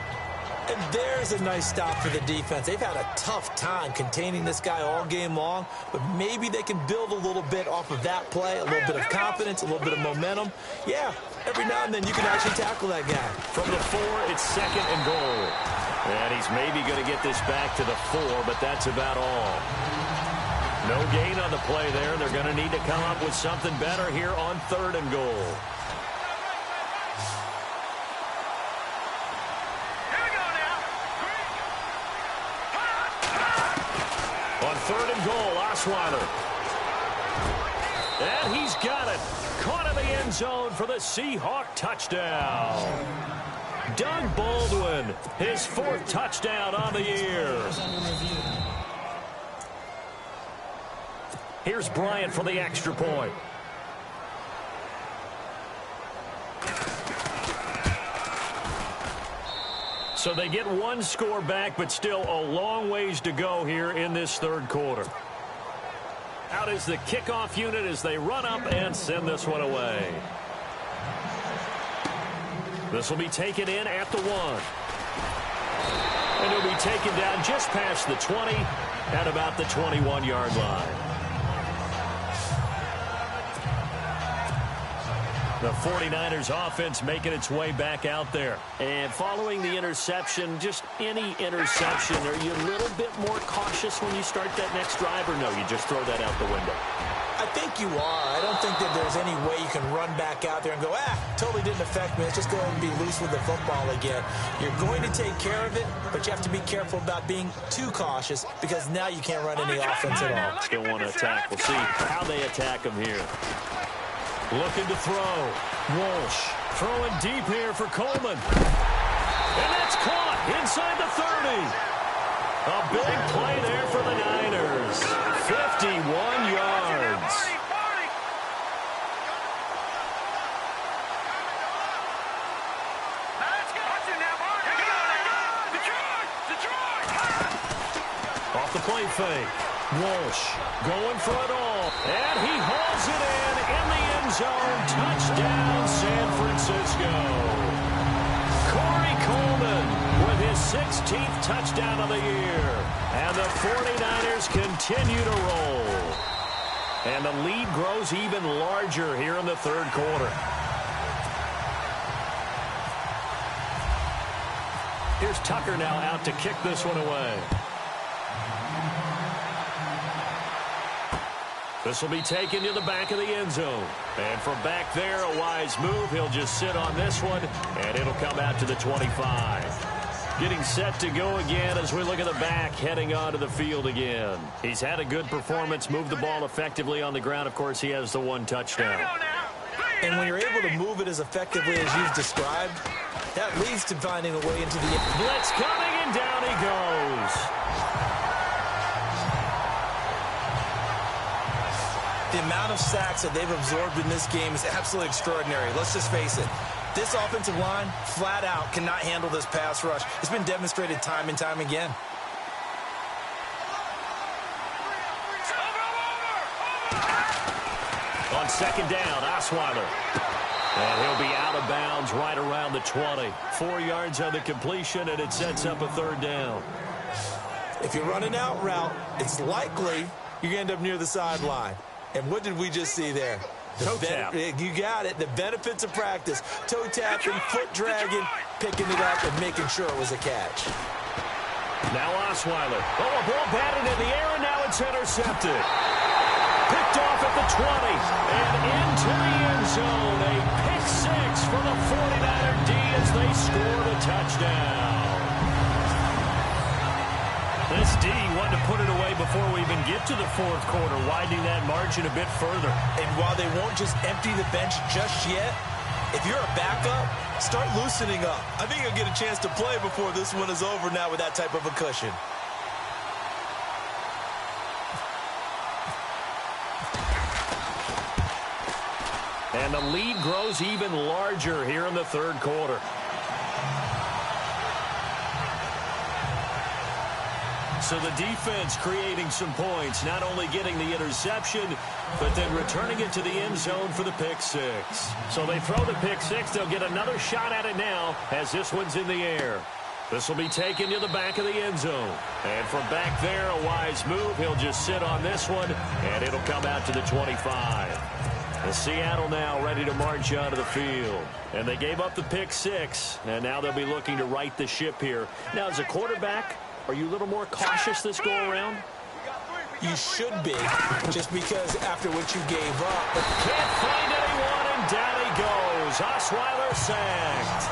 [SPEAKER 2] And there's a nice stop for the defense. They've had a tough time containing this guy all game long, but maybe they can build a little bit off of that play, a little bit of confidence, a little bit of momentum. Yeah, every now and then you can actually tackle that guy.
[SPEAKER 1] From the 4, it's 2nd and goal. And he's maybe going to get this back to the 4, but that's about all. No gain on the play there. They're going to need to come up with something better here on 3rd and goal. On 3rd and goal, Osweiler. And he's got it. Caught in the end zone for the Seahawk touchdown. Doug Baldwin, his 4th touchdown on the year. Here's Bryant for the extra point. So they get 1 score back, but still a long ways to go here in this 3rd quarter. Out is the kickoff unit as they run up and send this one away. This will be taken in at the 1. And it'll be taken down just past the 20 at about the 21-yard line. The 49ers offense making its way back out there. And following the interception, just any interception, are you a little bit more cautious when you start that next drive, or no, you just throw that out the window?
[SPEAKER 2] I think you are. I don't think that there's any way you can run back out there and go, totally didn't affect me. Let's just go ahead and be loose with the football again. You're going to take care of it, but you have to be careful about being too cautious because now you can't run any offense at all.
[SPEAKER 1] Still want to attack. We'll see how they attack them here. Looking to throw. Walsh throwing deep here for Coleman. And that's caught inside the 30. A big play there for the Niners. 51 yards. Off the play fake. Walsh going for it all. And he hauls it in the end zone. Touchdown, San Francisco. Corey Coleman with his 16th touchdown of the year. And the 49ers continue to roll. And the lead grows even larger here in the 3rd quarter. Here's Tucker now out to kick this one away. This will be taken to the back of the end zone. And from back there, a wise move. He'll just sit on this one, and it'll come out to the 25. Getting set to go again as we look at the back, heading onto the field again. He's had a good performance, moved the ball effectively on the ground. Of course, he has the 1 touchdown.
[SPEAKER 2] And when you're able to move it as effectively as you've described, that leads to finding a way into the...
[SPEAKER 1] Blitz coming, and down he goes.
[SPEAKER 2] The amount of sacks that they've absorbed in this game is absolutely extraordinary. Let's just face it. This offensive line, flat out, cannot handle this pass rush. It's been demonstrated time and time again.
[SPEAKER 1] On 2nd down, Osweiler. And he'll be out of bounds right around the 20. 4 yards on the completion, and it sets up a 3rd down.
[SPEAKER 2] If you run an out route, it's likely you're going to end up near the sideline. And what did we just see there?
[SPEAKER 1] Toe tap.
[SPEAKER 2] You got it. The benefits of practice. Toe tapping, foot dragging, picking it up, and making sure it was a catch.
[SPEAKER 1] Now Osweiler. Oh, a ball batted in the air, and now it's intercepted. Picked off at the 20 and into the end zone. A pick 6 for the 49er D as they score the touchdown. The This D wanted to put it away before we even get to the fourth quarter, widening that margin a bit further.
[SPEAKER 2] And while they won't just empty the bench just yet, if you're a backup, start loosening up. I think you'll get a chance to play before this one is over now with that type of a cushion.
[SPEAKER 1] And the lead grows even larger here in the third quarter. So the defense creating some points, not only getting the interception, but then returning it to the end zone for the pick six. So they throw the pick six. They'll get another shot at it now as this one's in the air. This will be taken to the back of the end zone. And from back there, a wise move. He'll just sit on this one, and it'll come out to the 25. And Seattle now ready to march out of the field. And they gave up the pick six, and now they'll be looking to right the ship here. Now, as a quarterback, are you a little more cautious this go-around?
[SPEAKER 2] You should be, just because after what you gave up.
[SPEAKER 1] Can't find anyone, and down he goes. Osweiler sacked.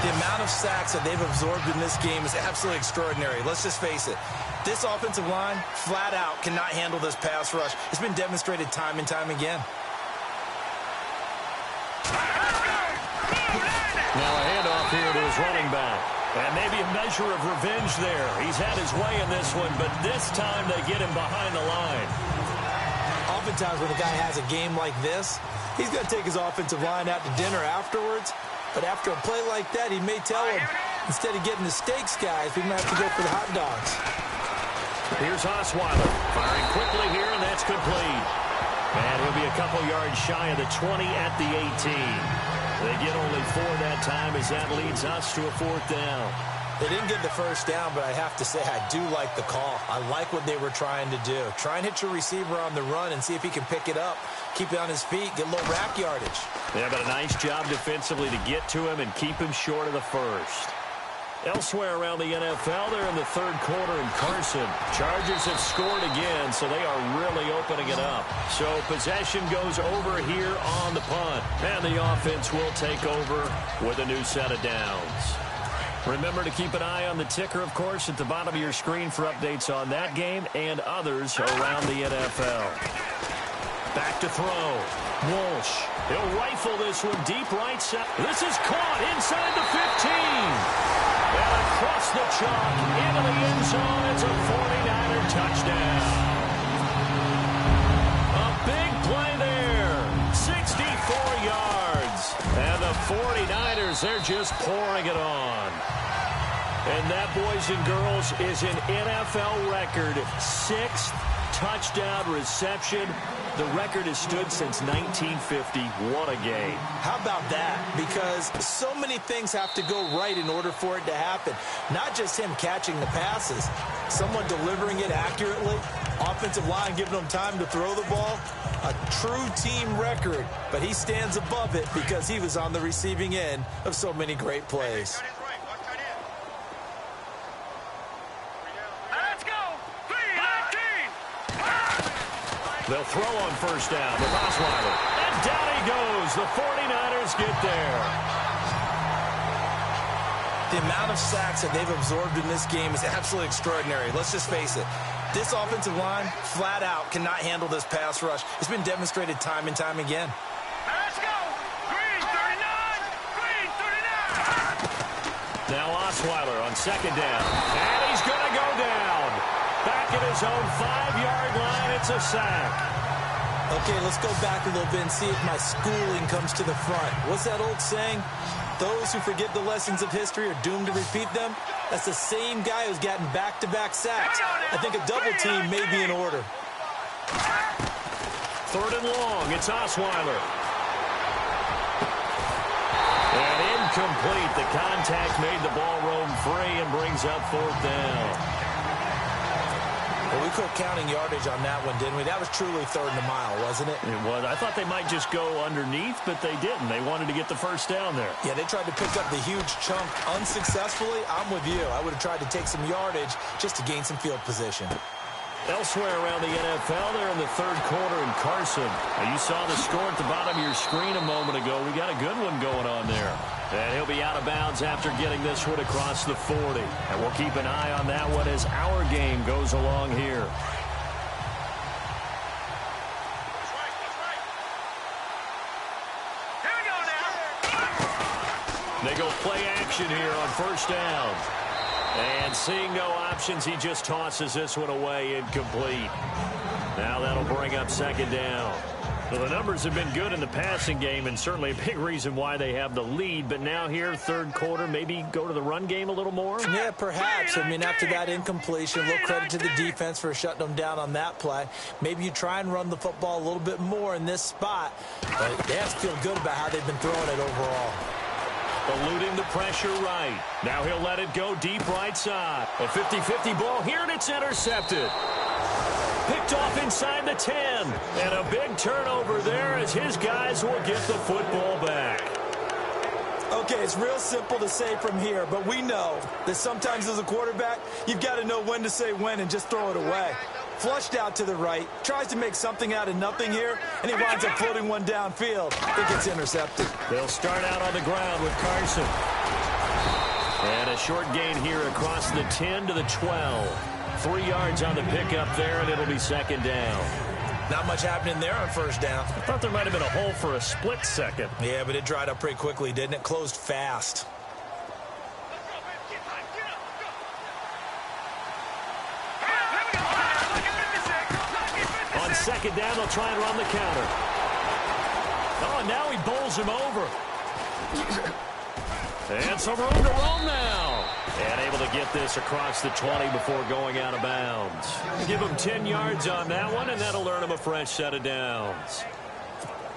[SPEAKER 2] The amount of sacks that they've absorbed in this game is absolutely extraordinary. Let's just face it. This offensive line, flat out, cannot handle this pass rush. It's been demonstrated time and time again.
[SPEAKER 1] Now a handoff here to his running back. And maybe a measure of revenge there. He's had his way in this one, but this time they get him behind the line.
[SPEAKER 2] Oftentimes when a guy has a game like this, he's going to take his offensive line out to dinner afterwards. But after a play like that, he may tell him, instead of getting the steaks, guys, we might have to go for the hot dogs.
[SPEAKER 1] Here's Osweiler firing quickly here, and that's complete. And he'll be a couple yards shy of the 20 at the 18. They get only 4 that time as that leads us to a fourth down.
[SPEAKER 2] They didn't get the first down, but I have to say I do like the call. I like what they were trying to do. Try and hit your receiver on the run and see if he can pick it up. Keep it on his feet, get a little rack yardage.
[SPEAKER 1] Yeah, but a nice job defensively to get to him and keep him short of the first. Elsewhere around the NFL, they're in the third quarter in Carson. Chargers have scored again, so they are really opening it up. So possession goes over here on the punt. And the offense will take over with a new set of downs. Remember to keep an eye on the ticker, of course, at the bottom of your screen for updates on that game and others around the NFL. Back to throw. Walsh. He'll rifle this one deep right side. This is caught inside the 15. And across the chalk into the end zone. It's a 49er touchdown. A big play there. 64 yards. And the 49ers, they're just pouring it on. And that, boys and girls, is an NFL record. 6th touchdown reception. The record has stood since 1950. What a game.
[SPEAKER 2] How about that? Because so many things have to go right in order for it to happen. Not just him catching the passes. Someone delivering it accurately. Offensive line giving them time to throw the ball. A true team record. But he stands above it because he was on the receiving end of so many great plays.
[SPEAKER 1] They'll throw on first down with Osweiler. And down he goes. The 49ers get there.
[SPEAKER 2] The amount of sacks that they've absorbed in this game is absolutely extraordinary. Let's just face it. This offensive line, flat out, cannot handle this pass rush. It's been demonstrated time and time again.
[SPEAKER 3] Let's go. Green 39. Green 39.
[SPEAKER 1] Now Osweiler on second down. And he's going to go down. Back at his own 5-yard line, it's a sack.
[SPEAKER 2] Okay, let's go back a little bit and see if my schooling comes to the front. What's that old saying? Those who forget the lessons of history are doomed to repeat them. That's the same guy who's gotten back-to-back sacks. I think a double team may be in order.
[SPEAKER 1] Third and long, it's Osweiler. And incomplete. The contact made the ball roam free and brings up fourth down.
[SPEAKER 2] Well, we quit counting yardage on that one, didn't we? That was truly third and a mile, wasn't it?
[SPEAKER 1] It was. I thought they might just go underneath, but they didn't. They wanted to get the first down there.
[SPEAKER 2] Yeah, they tried to pick up the huge chunk unsuccessfully. I'm with you. I would have tried to take some yardage just to gain some field position.
[SPEAKER 1] Elsewhere around the NFL, they're in the third quarter in Carson. Now, you saw the score at the bottom of your screen a moment ago. We got a good one going on there. And he'll be out of bounds after getting this one across the 40. And we'll keep an eye on that one as our game goes along here. They go play action here on first down. And seeing no options, he just tosses this one away incomplete. Now that'll bring up second down. Well, the numbers have been good in the passing game, and certainly a big reason why they have the lead. But now here, third quarter, maybe go to the run game a little more?
[SPEAKER 2] Yeah, perhaps. I mean, after that incompletion, a little credit to the defense for shutting them down on that play. Maybe you try and run the football a little bit more in this spot. But they have to feel good about how they've been throwing it overall.
[SPEAKER 1] Eluding the pressure right. Now he'll let it go deep right side. A 50-50 ball here, and it's intercepted. Picked off inside the 10. And a big turnover there as his guys will get the football back.
[SPEAKER 2] Okay, it's real simple to say from here, but we know that sometimes as a quarterback, you've got to know when to say when and just throw it away. Flushed out to the right, tries to make something out of nothing here, and he winds up floating one downfield. It gets intercepted.
[SPEAKER 1] They'll start out on the ground with Carson. And a short gain here across the 10 to the 12. 3 yards on the pickup there, and it'll be second down.
[SPEAKER 2] Not much happening there on first down.
[SPEAKER 1] I thought there might have been a hole for a split second.
[SPEAKER 2] Yeah, but it dried up pretty quickly, didn't it? Closed fast.
[SPEAKER 1] On second down, they'll try and run the counter. Oh, now he bowls him over. And some room to roam now. And able to get this across the 20 before going out of bounds. Give him 10 yards on that one, and that'll earn him a fresh set of downs.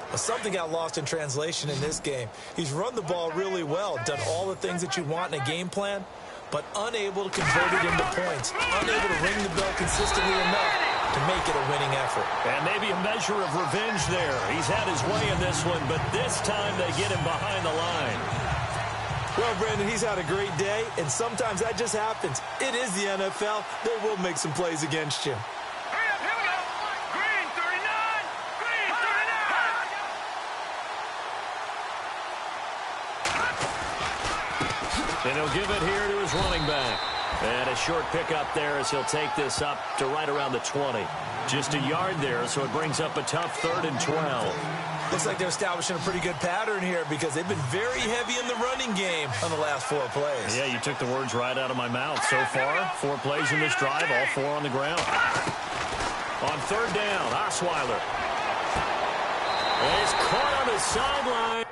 [SPEAKER 2] Well, something got lost in translation in this game. He's run the ball really well, done all the things that you want in a game plan, but unable to convert it into points, unable to ring the bell consistently enough to make it a winning effort.
[SPEAKER 1] And maybe a measure of revenge there. He's had his way in this one, but this time they get him behind the line.
[SPEAKER 2] Well, Brandon, he's had a great day, and sometimes that just happens. It is the NFL. They will make some plays against you.
[SPEAKER 3] Hurry up, here we go. Green 39. Green 39.
[SPEAKER 1] And he'll give it here to his running back. And a short pickup there as he'll take this up to right around the 20. Just a yard there, so it brings up a tough 3rd and 12.
[SPEAKER 2] Looks like they're establishing a pretty good pattern here because they've been very heavy in the running game on the last 4 plays.
[SPEAKER 1] Yeah, you took the words right out of my mouth. So far, 4 plays in this drive, all 4 on the ground. On 3rd down, Osweiler. And he's caught on the sideline.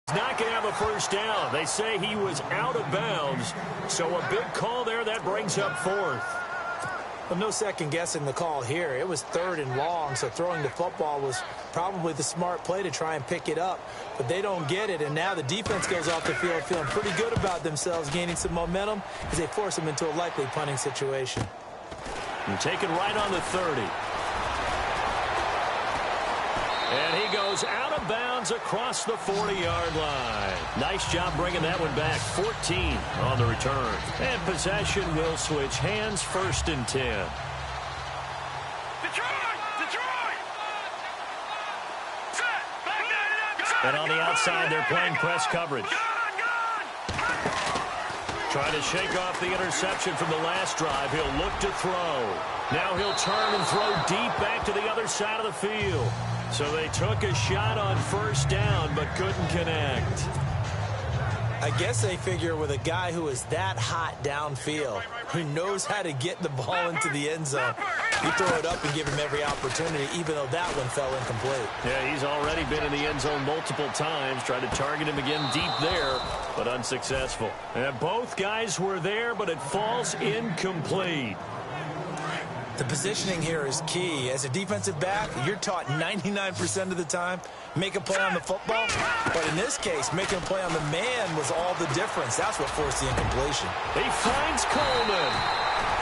[SPEAKER 1] He's not going to have a first down. They say he was out of bounds. So a big call there that brings up fourth.
[SPEAKER 2] Well, no second guessing the call here. It was 3rd and long, so throwing the football was probably the smart play to try and pick it up. But they don't get it, and now the defense goes off the field feeling pretty good about themselves, gaining some momentum as they force them into a likely punting situation.
[SPEAKER 1] And taken right on the 30. And he goes out of bounds across the 40-yard line. Nice job bringing that one back. 14 on the return. And possession will switch hands, 1st and 10.
[SPEAKER 3] Detroit!
[SPEAKER 1] And on the outside, they're playing press coverage. Trying to shake off the interception from the last drive. He'll look to throw. Now he'll turn and throw deep back to the other side of the field. So they took a shot on 1st down, but couldn't connect.
[SPEAKER 2] I guess they figure with a guy who is that hot downfield, who knows how to get the ball into the end zone, you throw it up and give him every opportunity, even though that one fell incomplete.
[SPEAKER 1] Yeah, he's already been in the end zone multiple times. Tried to target him again deep there, but unsuccessful. And both guys were there, but it falls incomplete.
[SPEAKER 2] The positioning here is key. As a defensive back, you're taught 99% of the time, make a play on the football. But in this case, making a play on the man was all the difference. That's what forced the incompletion.
[SPEAKER 1] He finds Coleman.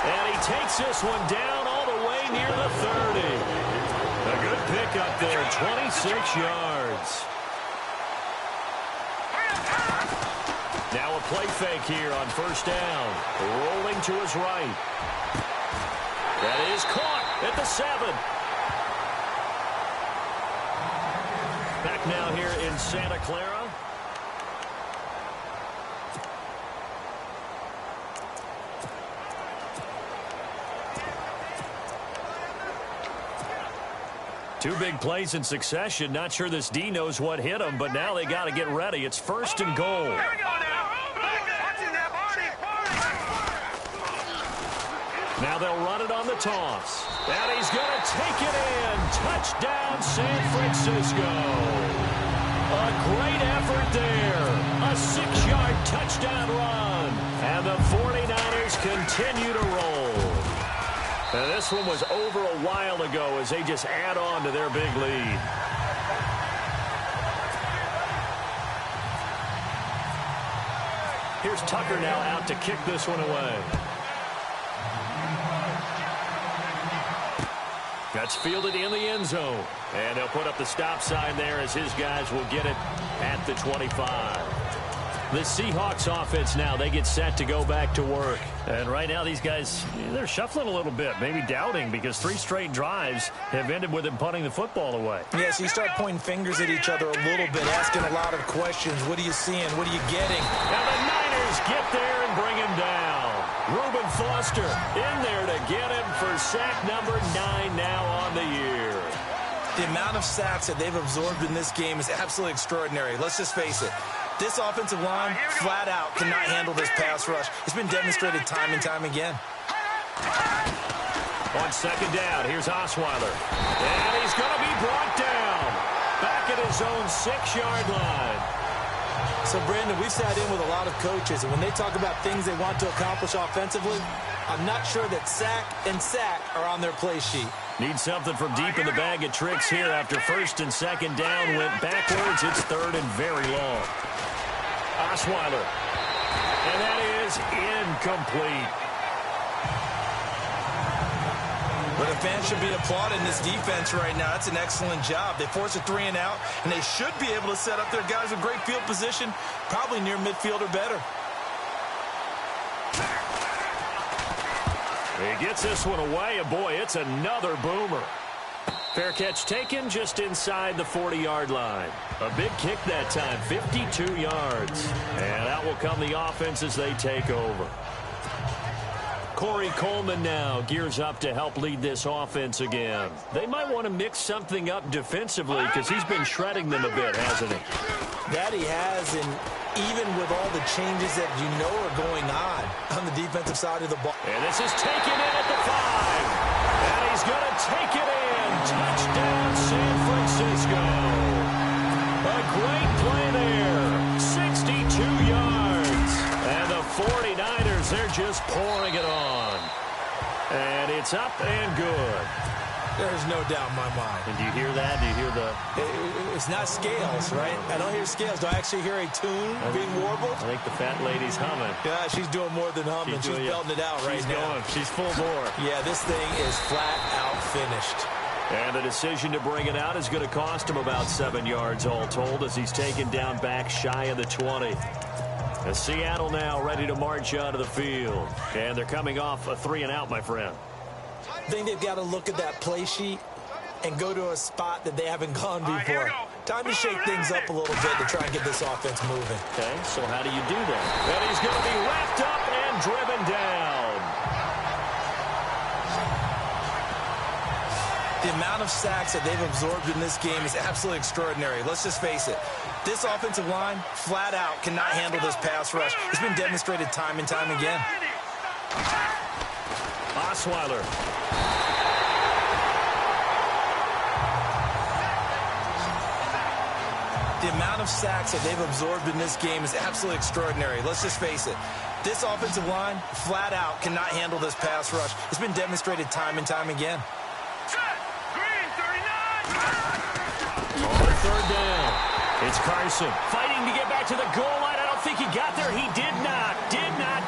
[SPEAKER 1] And he takes this one down all the way near the 30. A good pickup there, 26 yards. Now a play fake here on 1st down. Rolling to his right. That is caught at the 7. Back now here in Santa Clara. Two big plays in succession. Not sure this D knows what hit him, but now they got to get ready. It's 1st and goal.
[SPEAKER 3] Here we go now.
[SPEAKER 1] Now they'll run it on the toss. And he's going to take it in. Touchdown, San Francisco. A great effort there. A 6-yard touchdown run. And the 49ers continue to roll. And this one was over a while ago as they just add on to their big lead. Here's Tucker now out to kick this one away. That's fielded in the end zone. And they'll put up the stop sign there as his guys will get it at the 25. The Seahawks offense now, they get set to go back to work. And right now these guys, they're shuffling a little bit, maybe doubting, because 3 straight drives have ended with them punting the football away.
[SPEAKER 2] Yeah, so you start pointing fingers at each other a little bit, asking a lot of questions. What are you seeing? What are you getting?
[SPEAKER 1] Now the Niners get there and bring him down. Reuben Foster in there to get him for sack number 9 now on the year.
[SPEAKER 2] The amount of sacks that they've absorbed in this game is absolutely extraordinary. Let's just face it. This offensive line, flat out, cannot handle this pass rush. It's been demonstrated time and time again.
[SPEAKER 1] On 2nd down, here's Osweiler. And he's going to be brought down. Back at his own 6-yard line.
[SPEAKER 2] So, Brandon, we've sat in with a lot of coaches, and when they talk about things they want to accomplish offensively, I'm not sure that sack and sack are on their play sheet.
[SPEAKER 1] Need something from deep in the bag of tricks here after 1st and 2nd down went backwards. It's 3rd and very long. Osweiler. And that is incomplete.
[SPEAKER 2] But the fans should be applauding this defense right now. That's an excellent job. They force a 3 and out, and they should be able to set up their guys with great field position, probably near midfield or better.
[SPEAKER 1] He gets this one away, and boy, it's another boomer. Fair catch taken just inside the 40-yard line. A big kick that time, 52 yards. And out will come the offense as they take over. Corey Coleman now gears up to help lead this offense again. They might want to mix something up defensively because he's been shredding them a bit, hasn't he?
[SPEAKER 2] That he has, and even with all the changes that you know are going on the defensive side of the ball.
[SPEAKER 1] And this is taken in at the 5. And he's going to take it in. Touchdown, San Francisco. A great play there. just pouring it on. And it's up and good.
[SPEAKER 2] There's no doubt in my mind.
[SPEAKER 1] And do you hear that? Do you hear the...
[SPEAKER 2] It's not scales, right? I don't hear scales. Do I actually hear a tune being warbled?
[SPEAKER 1] I think the fat lady's humming.
[SPEAKER 2] Yeah, she's doing more than humming. She's belting it out right now.
[SPEAKER 1] She's full bore.
[SPEAKER 2] Yeah, this thing is flat out finished.
[SPEAKER 1] And the decision to bring it out is going to cost him about 7 yards all told as he's taken down back shy of the 20. And Seattle now ready to march out of the field. And they're coming off a 3-and-out, my friend.
[SPEAKER 2] I think they've got to look at that play sheet and go to a spot that they haven't gone before. Time to shake things up a little bit to try and get this offense moving.
[SPEAKER 1] Okay, so how do you do that? And he's going to be wrapped up and driven down.
[SPEAKER 2] The amount of sacks that they've absorbed in this game is absolutely extraordinary. Let's just face it. This offensive line, flat out, cannot handle this pass rush. It's been demonstrated time and time again.
[SPEAKER 1] Osweiler.
[SPEAKER 2] The amount of sacks that they've absorbed in this game is absolutely extraordinary. Let's just face it. This offensive line, flat out, cannot handle this pass rush. It's been demonstrated time and time again.
[SPEAKER 1] On third down. It's Carson fighting to get back to the goal line. I don't think he got there. He did not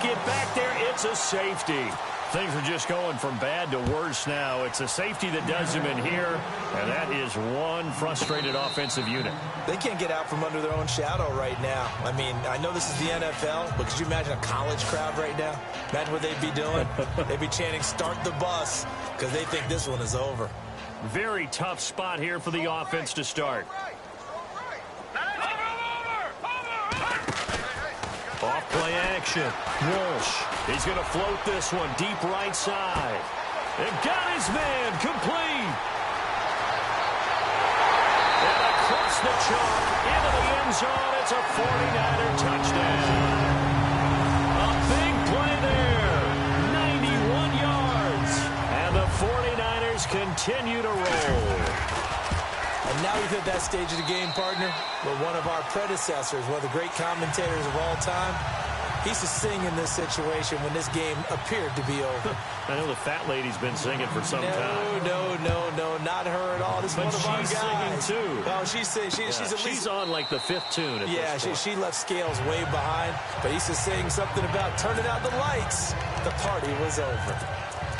[SPEAKER 1] get back there. It's a safety. Things are just going from bad to worse now. It's a safety that does him in here, and that is one frustrated offensive unit.
[SPEAKER 2] They can't get out from under their own shadow right now. I mean, I know this is the NFL, but could you imagine a college crowd right now? Imagine what they'd be doing. They'd be chanting, "Start the bus," because they think this one is over.
[SPEAKER 1] Very tough spot here for the offense to start. Off play action. Walsh. He's going to float this one deep right side. And got his man complete. And across the chalk into the end zone. It's a 49er touchdown. A big play there. 91 yards. And the 49ers continue to roll.
[SPEAKER 2] And now we've hit that stage of the game, partner, where one of our predecessors, one of the great commentators of all time, he used to sing in this situation when this game appeared to be over.
[SPEAKER 1] I know the fat lady's been singing for some time.
[SPEAKER 2] No, not her at all. This is one of our guys.
[SPEAKER 1] She's singing too.
[SPEAKER 2] Oh, she's at least...
[SPEAKER 1] She's on like the 5th tune at this point.
[SPEAKER 2] She left Scales way behind, but he used to sing something about turning out the lights. The party was over.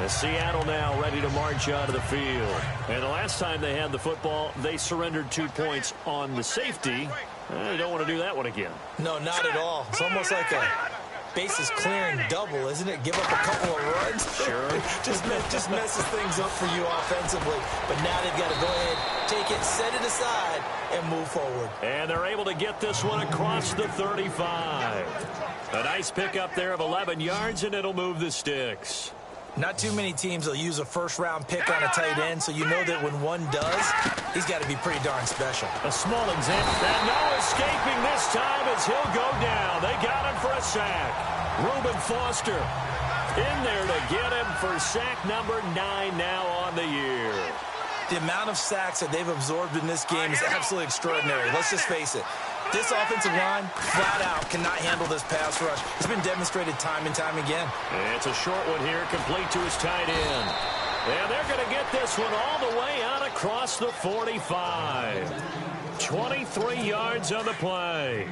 [SPEAKER 1] Seattle now ready to march out of the field. And the last time they had the football, they surrendered 2 points on the safety. They don't want to do that one again.
[SPEAKER 2] No, not at all. It's almost like a bases clearing double, isn't it? Give up a couple of runs.
[SPEAKER 1] Sure.
[SPEAKER 2] just messes things up for you offensively. But now they've got to go ahead, take it, set it aside, and move forward.
[SPEAKER 1] And they're able to get this one across the 35. A nice pickup there of 11 yards, and it'll move the sticks.
[SPEAKER 2] Not too many teams will use a first-round pick on a tight end, so you know that when one does, he's got to be pretty darn special.
[SPEAKER 1] A small example. And no escaping this time as he'll go down. They got him for a sack. Reuben Foster in there to get him for sack number 9 now on the year.
[SPEAKER 2] The amount of sacks that they've absorbed in this game is absolutely extraordinary. Let's just face it. This offensive line, flat out, cannot handle this pass rush. It's been demonstrated time and time again.
[SPEAKER 1] And it's a short one here, complete to his tight end. And they're going to get this one all the way out across the 45. 23 yards on the play.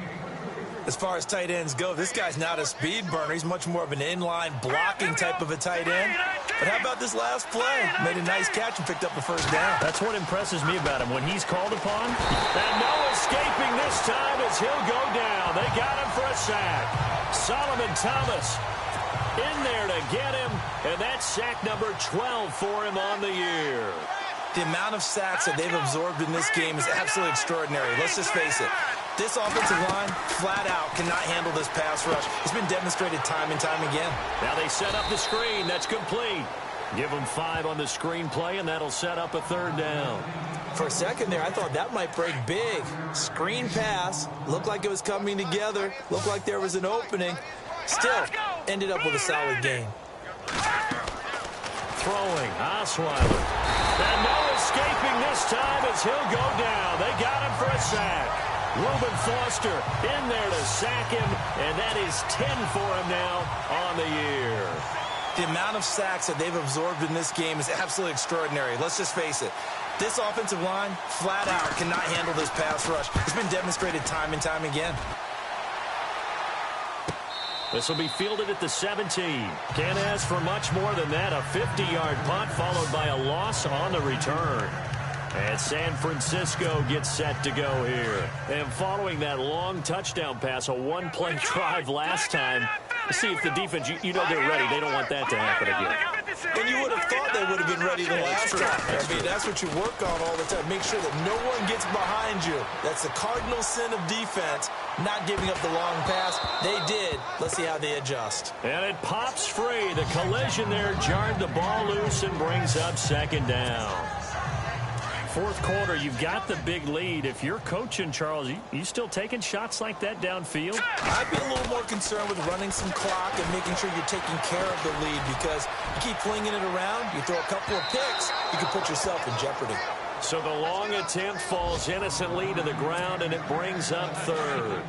[SPEAKER 2] As far as tight ends go, this guy's not a speed burner. He's much more of an inline blocking type of a tight end. But how about this last play? Made a nice catch and picked up the first down.
[SPEAKER 1] That's what impresses me about him when he's called upon. And no escaping this time as he'll go down. They got him for a sack. Solomon Thomas in there to get him. And that's sack number 12 for him on the year.
[SPEAKER 2] The amount of sacks that they've absorbed in this game is absolutely extraordinary. Let's just face it. This offensive line, flat out, cannot handle this pass rush. It's been demonstrated time and time again.
[SPEAKER 1] Now they set up the screen. That's complete. Give them 5 on the screen play, and that'll set up a third down.
[SPEAKER 2] For a second there, I thought that might break big. Screen pass. Looked like it was coming together. Looked like there was an opening. Still, ended up with a solid gain.
[SPEAKER 1] Throwing, Osweiler. And no escaping this time as he'll go down. They got him for a sack. Reuben Foster in there to sack him, and that is 10 for him now on the year.
[SPEAKER 2] The amount of sacks that they've absorbed in this game is absolutely extraordinary. Let's just face it. This offensive line, flat out, cannot handle this pass rush. It's been demonstrated time and time again.
[SPEAKER 1] This will be fielded at the 17. Can't ask for much more than that. A 50-yard punt followed by a loss on the return. And San Francisco gets set to go here. And following that long touchdown pass, a one-play drive last time, see if the defense, you know they're ready. They don't want that to happen again.
[SPEAKER 2] And you would have thought they would have been ready the last time. I mean, that's what you work on all the time. Make sure that no one gets behind you. That's the cardinal sin of defense, not giving up the long pass. They did. Let's see how they adjust.
[SPEAKER 1] And it pops free. The collision there jarred the ball loose and brings up second down. Fourth quarter, you've got the big lead. If you're coaching, Charles, you still taking shots like that downfield?
[SPEAKER 2] I'd be a little more concerned with running some clock and making sure you're taking care of the lead, because you keep flinging it around, you throw a couple of picks, you can put yourself in jeopardy.
[SPEAKER 1] So the long attempt falls innocently to the ground, and it brings up third.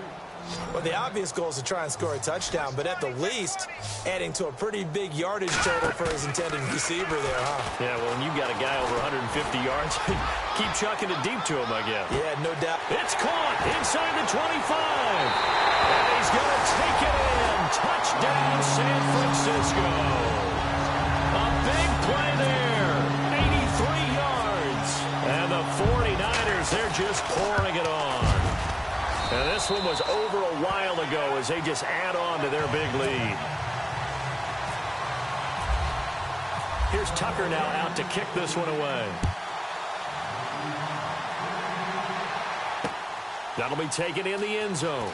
[SPEAKER 2] Well, the obvious goal is to try and score a touchdown, but at the least, adding to a pretty big yardage total for his intended receiver there, huh?
[SPEAKER 1] Yeah, well, when you've got a guy over 150 yards, keep chucking it deep to him, I guess.
[SPEAKER 2] Yeah, no doubt.
[SPEAKER 1] It's caught inside the 25. And he's going to take it in. Touchdown, San Francisco. A big play there. 83 yards. And the 49ers, they're just pouring it on. And this one was over a while ago as they just add on to their big lead. Here's Tucker now out to kick this one away. That'll be taken in the end zone.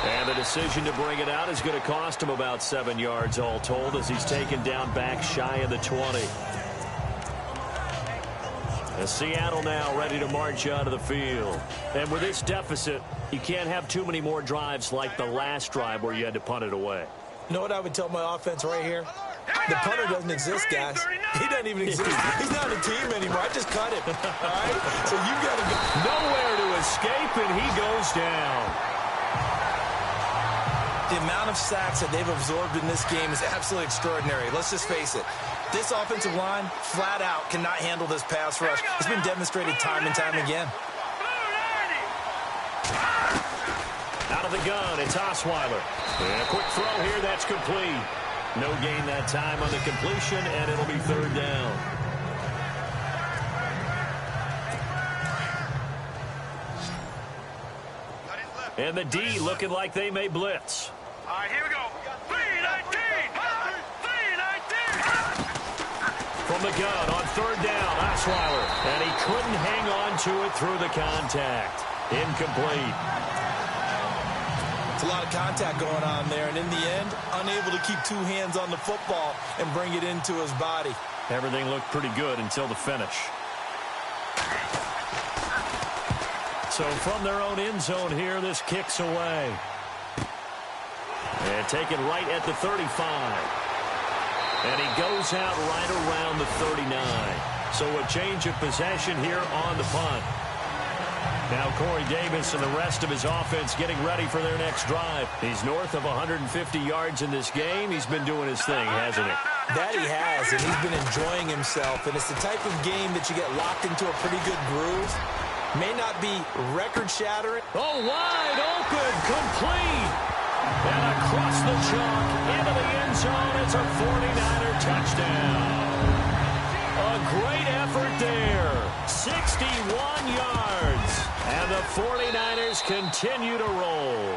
[SPEAKER 1] And the decision to bring it out is going to cost him about 7 yards all told, as he's taken down back shy of the 20. And Seattle now ready to march out of the field. And with this deficit, you can't have too many more drives like the last drive where you had to punt it away.
[SPEAKER 2] You know what I would tell my offense right here? The punter doesn't exist, guys. He doesn't even exist. He's not a team anymore. I just cut him. All right? So you got to go.
[SPEAKER 1] Nowhere to escape, and he goes down.
[SPEAKER 2] The amount of sacks that they've absorbed in this game is absolutely extraordinary. Let's just face it. This offensive line, flat out, cannot handle this pass rush. It's been demonstrated time and time again.
[SPEAKER 1] Out of the gun, it's Osweiler. And a quick throw here, that's complete. No gain that time on the completion, and it'll be third down. And the D looking like they may blitz.
[SPEAKER 3] All right, here we go. 3-19. 3-19.
[SPEAKER 1] From the gun on third down, Osweiler. And he couldn't hang on to it through the contact. Incomplete.
[SPEAKER 2] It's a lot of contact going on there, and in the end, unable to keep two hands on the football and bring it into his body.
[SPEAKER 1] Everything looked pretty good until the finish. So from their own end zone here, this kicks away. And taken right at the 35. And he goes out right around the 39. So a change of possession here on the punt. Now Corey Davis and the rest of his offense getting ready for their next drive. He's north of 150 yards in this game. He's been doing his thing, hasn't he?
[SPEAKER 2] That he has, and he's been enjoying himself. And it's the type of game that you get locked into a pretty good groove. May not be record-shattering.
[SPEAKER 1] Oh, wide open, complete. And across the chalk into the end zone. It's a 49er touchdown. A great effort there. 61 yards. And the 49ers continue to roll.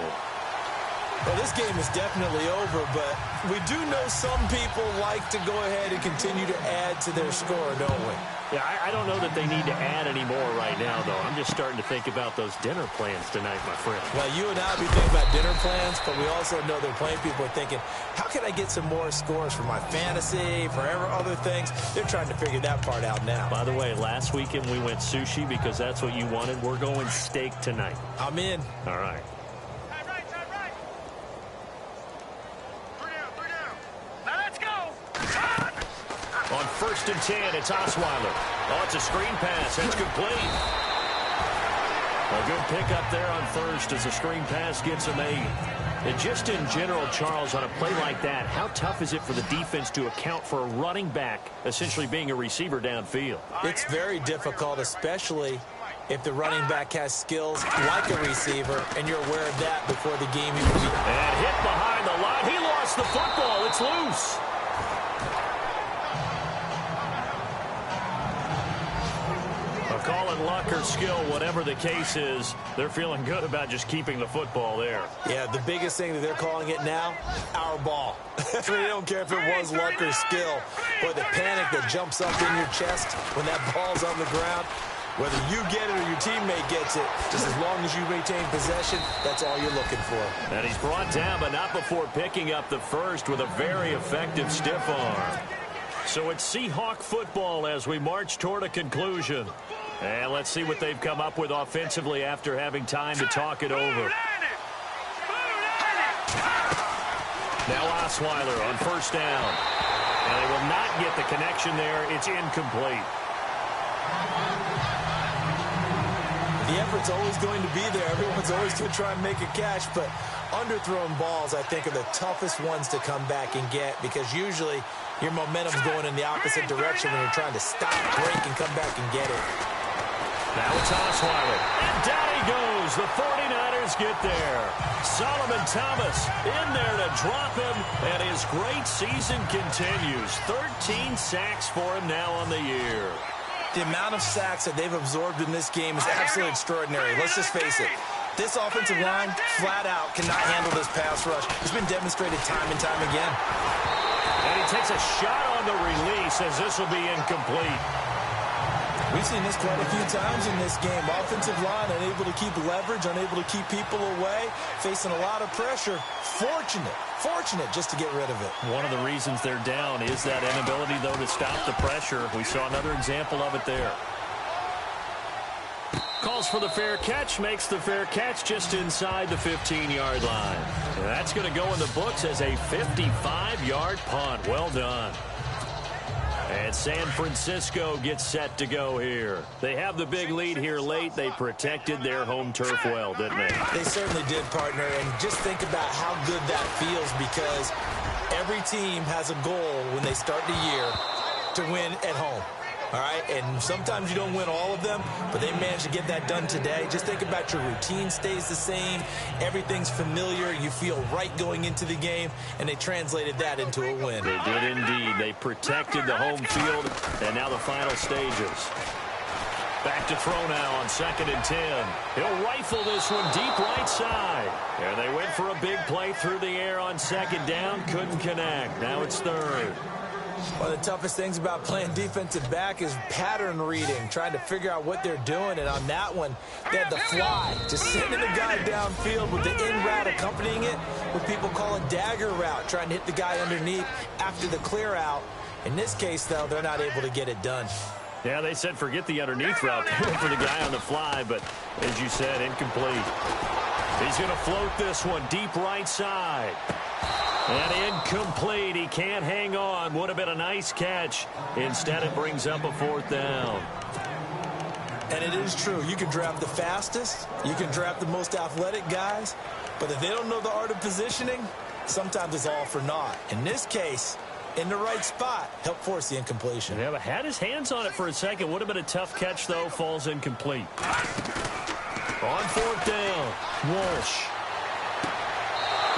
[SPEAKER 2] Well, this game is definitely over, but we do know some people like to go ahead and continue to add to their score, don't we?
[SPEAKER 1] Yeah, I don't know that they need to add any more right now, though. I'm just starting to think about those dinner plans tonight, my friend.
[SPEAKER 2] Well, you and I will be thinking about dinner plans, but we also know they're playing people are thinking, how can I get some more scores for my fantasy, for other things? They're trying to figure that part out now.
[SPEAKER 1] By the way, last weekend we went sushi because that's what you wanted. We're going steak tonight.
[SPEAKER 2] I'm in.
[SPEAKER 1] All right. On 1st and 10, it's Osweiler. Oh, it's a screen pass. It's complete. A good pickup there on first as the screen pass gets him 8. And just in general, Charles, on a play like that, how tough is it for the defense to account for a running back essentially being a receiver downfield?
[SPEAKER 2] It's very difficult, especially if the running back has skills like a receiver, and you're aware of that before the game even begins.
[SPEAKER 1] And hit behind the line. He lost the football. It's loose. A call in luck or skill, whatever the case is, they're feeling good about just keeping the football there.
[SPEAKER 2] Yeah, the biggest thing that they're calling it now, our ball. They don't care if it was luck or skill, or the panic that jumps up in your chest when that ball's on the ground. Whether you get it or your teammate gets it, just as long as you retain possession, that's all you're looking for.
[SPEAKER 1] And he's brought down, but not before picking up the first with a very effective stiff arm. So it's Seahawk football as we march toward a conclusion. And let's see what they've come up with offensively after having time to talk it over. Now Osweiler on first down. And they will not get the connection there. It's incomplete.
[SPEAKER 2] The effort's always going to be there. Everyone's always going to try and make a catch, but underthrown balls, I think, are the toughest ones to come back and get because usually your momentum's going in the opposite direction when you're trying to stop, break, and come back and get it.
[SPEAKER 1] Now it's Osweiler. And down he goes. The 49ers get there. Solomon Thomas in there to drop him, and his great season continues. 13 sacks for him now on the year.
[SPEAKER 2] The amount of sacks that they've absorbed in this game is absolutely extraordinary. Let's just face it. This offensive line, flat out, cannot handle this pass rush. It's been demonstrated time and time again.
[SPEAKER 1] And he takes a shot on the release as this will be incomplete.
[SPEAKER 2] We've seen this quite a few times in this game. Offensive line unable to keep leverage, unable to keep people away, facing a lot of pressure. Fortunate just to get rid of it.
[SPEAKER 1] One of the reasons they're down is that inability, though, to stop the pressure. We saw another example of it there. Calls for the fair catch, makes the fair catch just inside the 15-yard line. And that's going to go in the books as a 55-yard punt. Well done. And San Francisco gets set to go here. They have the big lead here late. They protected their home turf well, didn't they?
[SPEAKER 2] They certainly did, partner. And just think about how good that feels because every team has a goal when they start the year to win at home. All right, and sometimes you don't win all of them, but they managed to get that done today. Just think about your routine stays the same. Everything's familiar. You feel right going into the game, and they translated that into a win.
[SPEAKER 1] They did indeed. They protected the home field, and now the final stages. Back to throw now on 2nd and 10. He'll rifle this one deep right side. And they went for a big play through the air on 2nd down. Couldn't connect. Now it's 3rd.
[SPEAKER 2] One of the toughest things about playing defensive back is pattern reading, trying to figure out what they're doing. And on that one, they had the fly, just sending the guy downfield with the in route accompanying it, what people call a dagger route, trying to hit the guy underneath after the clear out. In this case, though, they're not able to get it done.
[SPEAKER 1] Yeah, they said forget the underneath route for the guy on the fly, but as you said, incomplete. He's going to float this one deep right side. And incomplete. He can't hang on. Would have been a nice catch. Instead, it brings up a 4th down.
[SPEAKER 2] And it is true. You can draft the fastest. You can draft the most athletic guys. But if they don't know the art of positioning, sometimes it's all for naught. In this case, in the right spot, help force the incompletion.
[SPEAKER 1] Yeah, but had his hands on it for a second. Would have been a tough catch, though. Falls incomplete. On 4th down, Walsh.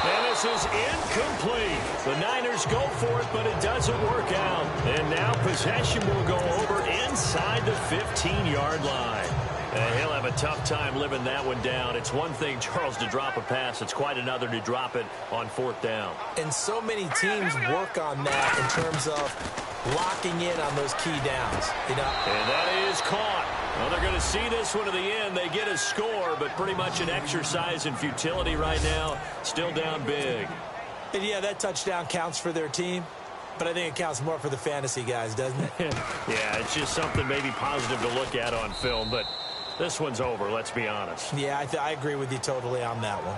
[SPEAKER 1] And this is incomplete. The Niners go for it, but it doesn't work out. And now possession will go over inside the 15-yard line. And he'll have a tough time living that one down. It's one thing, Charles, to drop a pass. It's quite another to drop it on 4th down.
[SPEAKER 2] And so many teams work on that in terms of locking in on those key downs. You know?
[SPEAKER 1] And that is caught. Well, they're going to see this one to the end. They get a score, but pretty much an exercise in futility right now. Still down big.
[SPEAKER 2] And yeah, that touchdown counts for their team, but I think it counts more for the fantasy guys, doesn't it?
[SPEAKER 1] Yeah, it's just something maybe positive to look at on film, but this one's over, let's be honest.
[SPEAKER 2] Yeah, I agree with you totally on that one.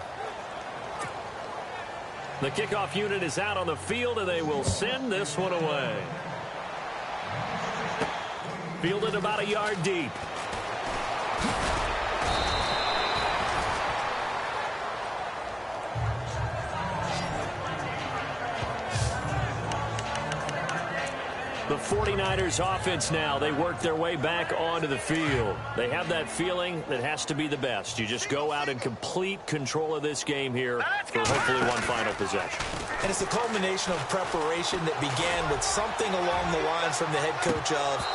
[SPEAKER 1] The kickoff unit is out on the field, and they will send this one away. Fielded about a yard deep. 49ers offense now. They work their way back onto the field. They have that feeling that has to be the best. You just go out and complete control of this game here for hopefully one final possession.
[SPEAKER 2] And it's a culmination of preparation that began with something along the lines from the head coach of,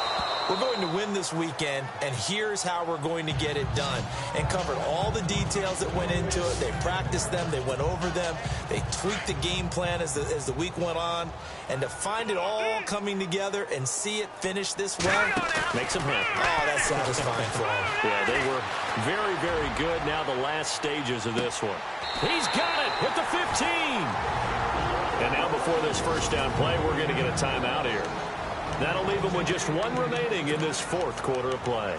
[SPEAKER 2] we're going to win this weekend, and here's how we're going to get it done. And covered all the details that went into it. They practiced them. They went over them. They tweaked the game plan as the week went on. And to find it all coming together and see it finish this way,
[SPEAKER 1] makes them happy.
[SPEAKER 2] Oh, that's satisfying for them.
[SPEAKER 1] Yeah, they were very, very good. Now the last stages of this one. He's got it at the 15. And now before this first down play, we're going to get a timeout here. That'll leave them with just one remaining in this fourth quarter of play.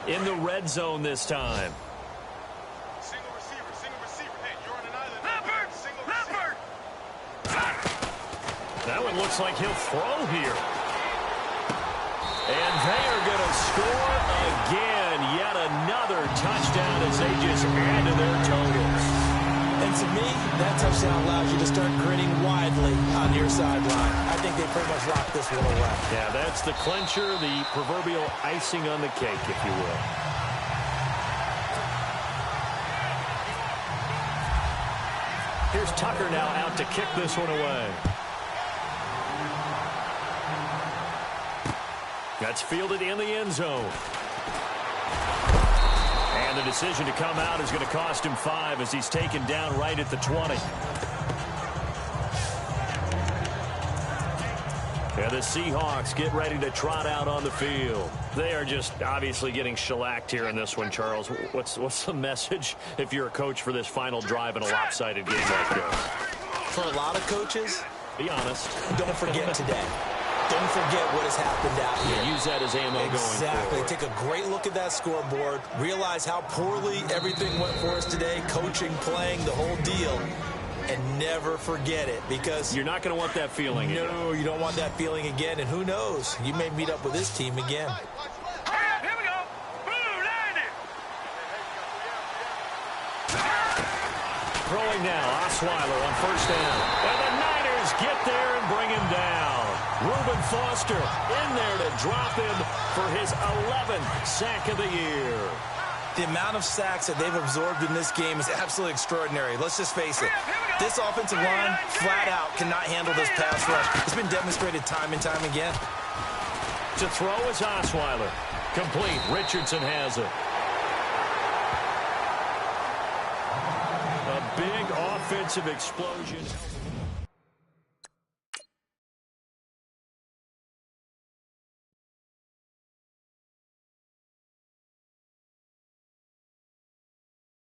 [SPEAKER 1] In the red zone this time.
[SPEAKER 3] Single receiver. Hey, you're on an island. Leopard!
[SPEAKER 1] That one looks like he'll throw here. And they are going to score again. Yet another touchdown as they just add to their totals.
[SPEAKER 2] And to me, that touchdown allows you to start grinning widely on your sideline. I think they pretty much locked this one away.
[SPEAKER 1] Yeah, that's the clincher, the proverbial icing on the cake, if you will. Here's Tucker now out to kick this one away. That's fielded in the end zone. And the decision to come out is going to cost him 5 as he's taken down right at the 20. And the Seahawks get ready to trot out on the field. They are just obviously getting shellacked here in this one, Charles. What's the message if you're a coach for this final drive in a lopsided game like this?
[SPEAKER 2] For a lot of coaches,
[SPEAKER 1] be honest.
[SPEAKER 2] Don't forget today. Don't forget what has happened out here.
[SPEAKER 1] Yeah, use that as ammo going forward.
[SPEAKER 2] Exactly. Take a great look at that scoreboard. Realize how poorly everything went for us today. Coaching, playing, the whole deal. And never forget it, because
[SPEAKER 1] you're not going to want that feeling again.
[SPEAKER 2] No, you don't want that feeling again. And who knows? You may meet up with this team again.
[SPEAKER 3] Here we go. Blue landed.
[SPEAKER 1] Throwing now, Osweiler on first down. And the Niners get there and bring him down. Reuben Foster in there to drop him for his 11th sack of the year.
[SPEAKER 2] The amount of sacks that they've absorbed in this game is absolutely extraordinary. Let's just face it. This offensive line, flat out, cannot handle this pass rush. It's been demonstrated time and time again.
[SPEAKER 1] To throw is Osweiler. Complete. Richardson has it. A big offensive explosion.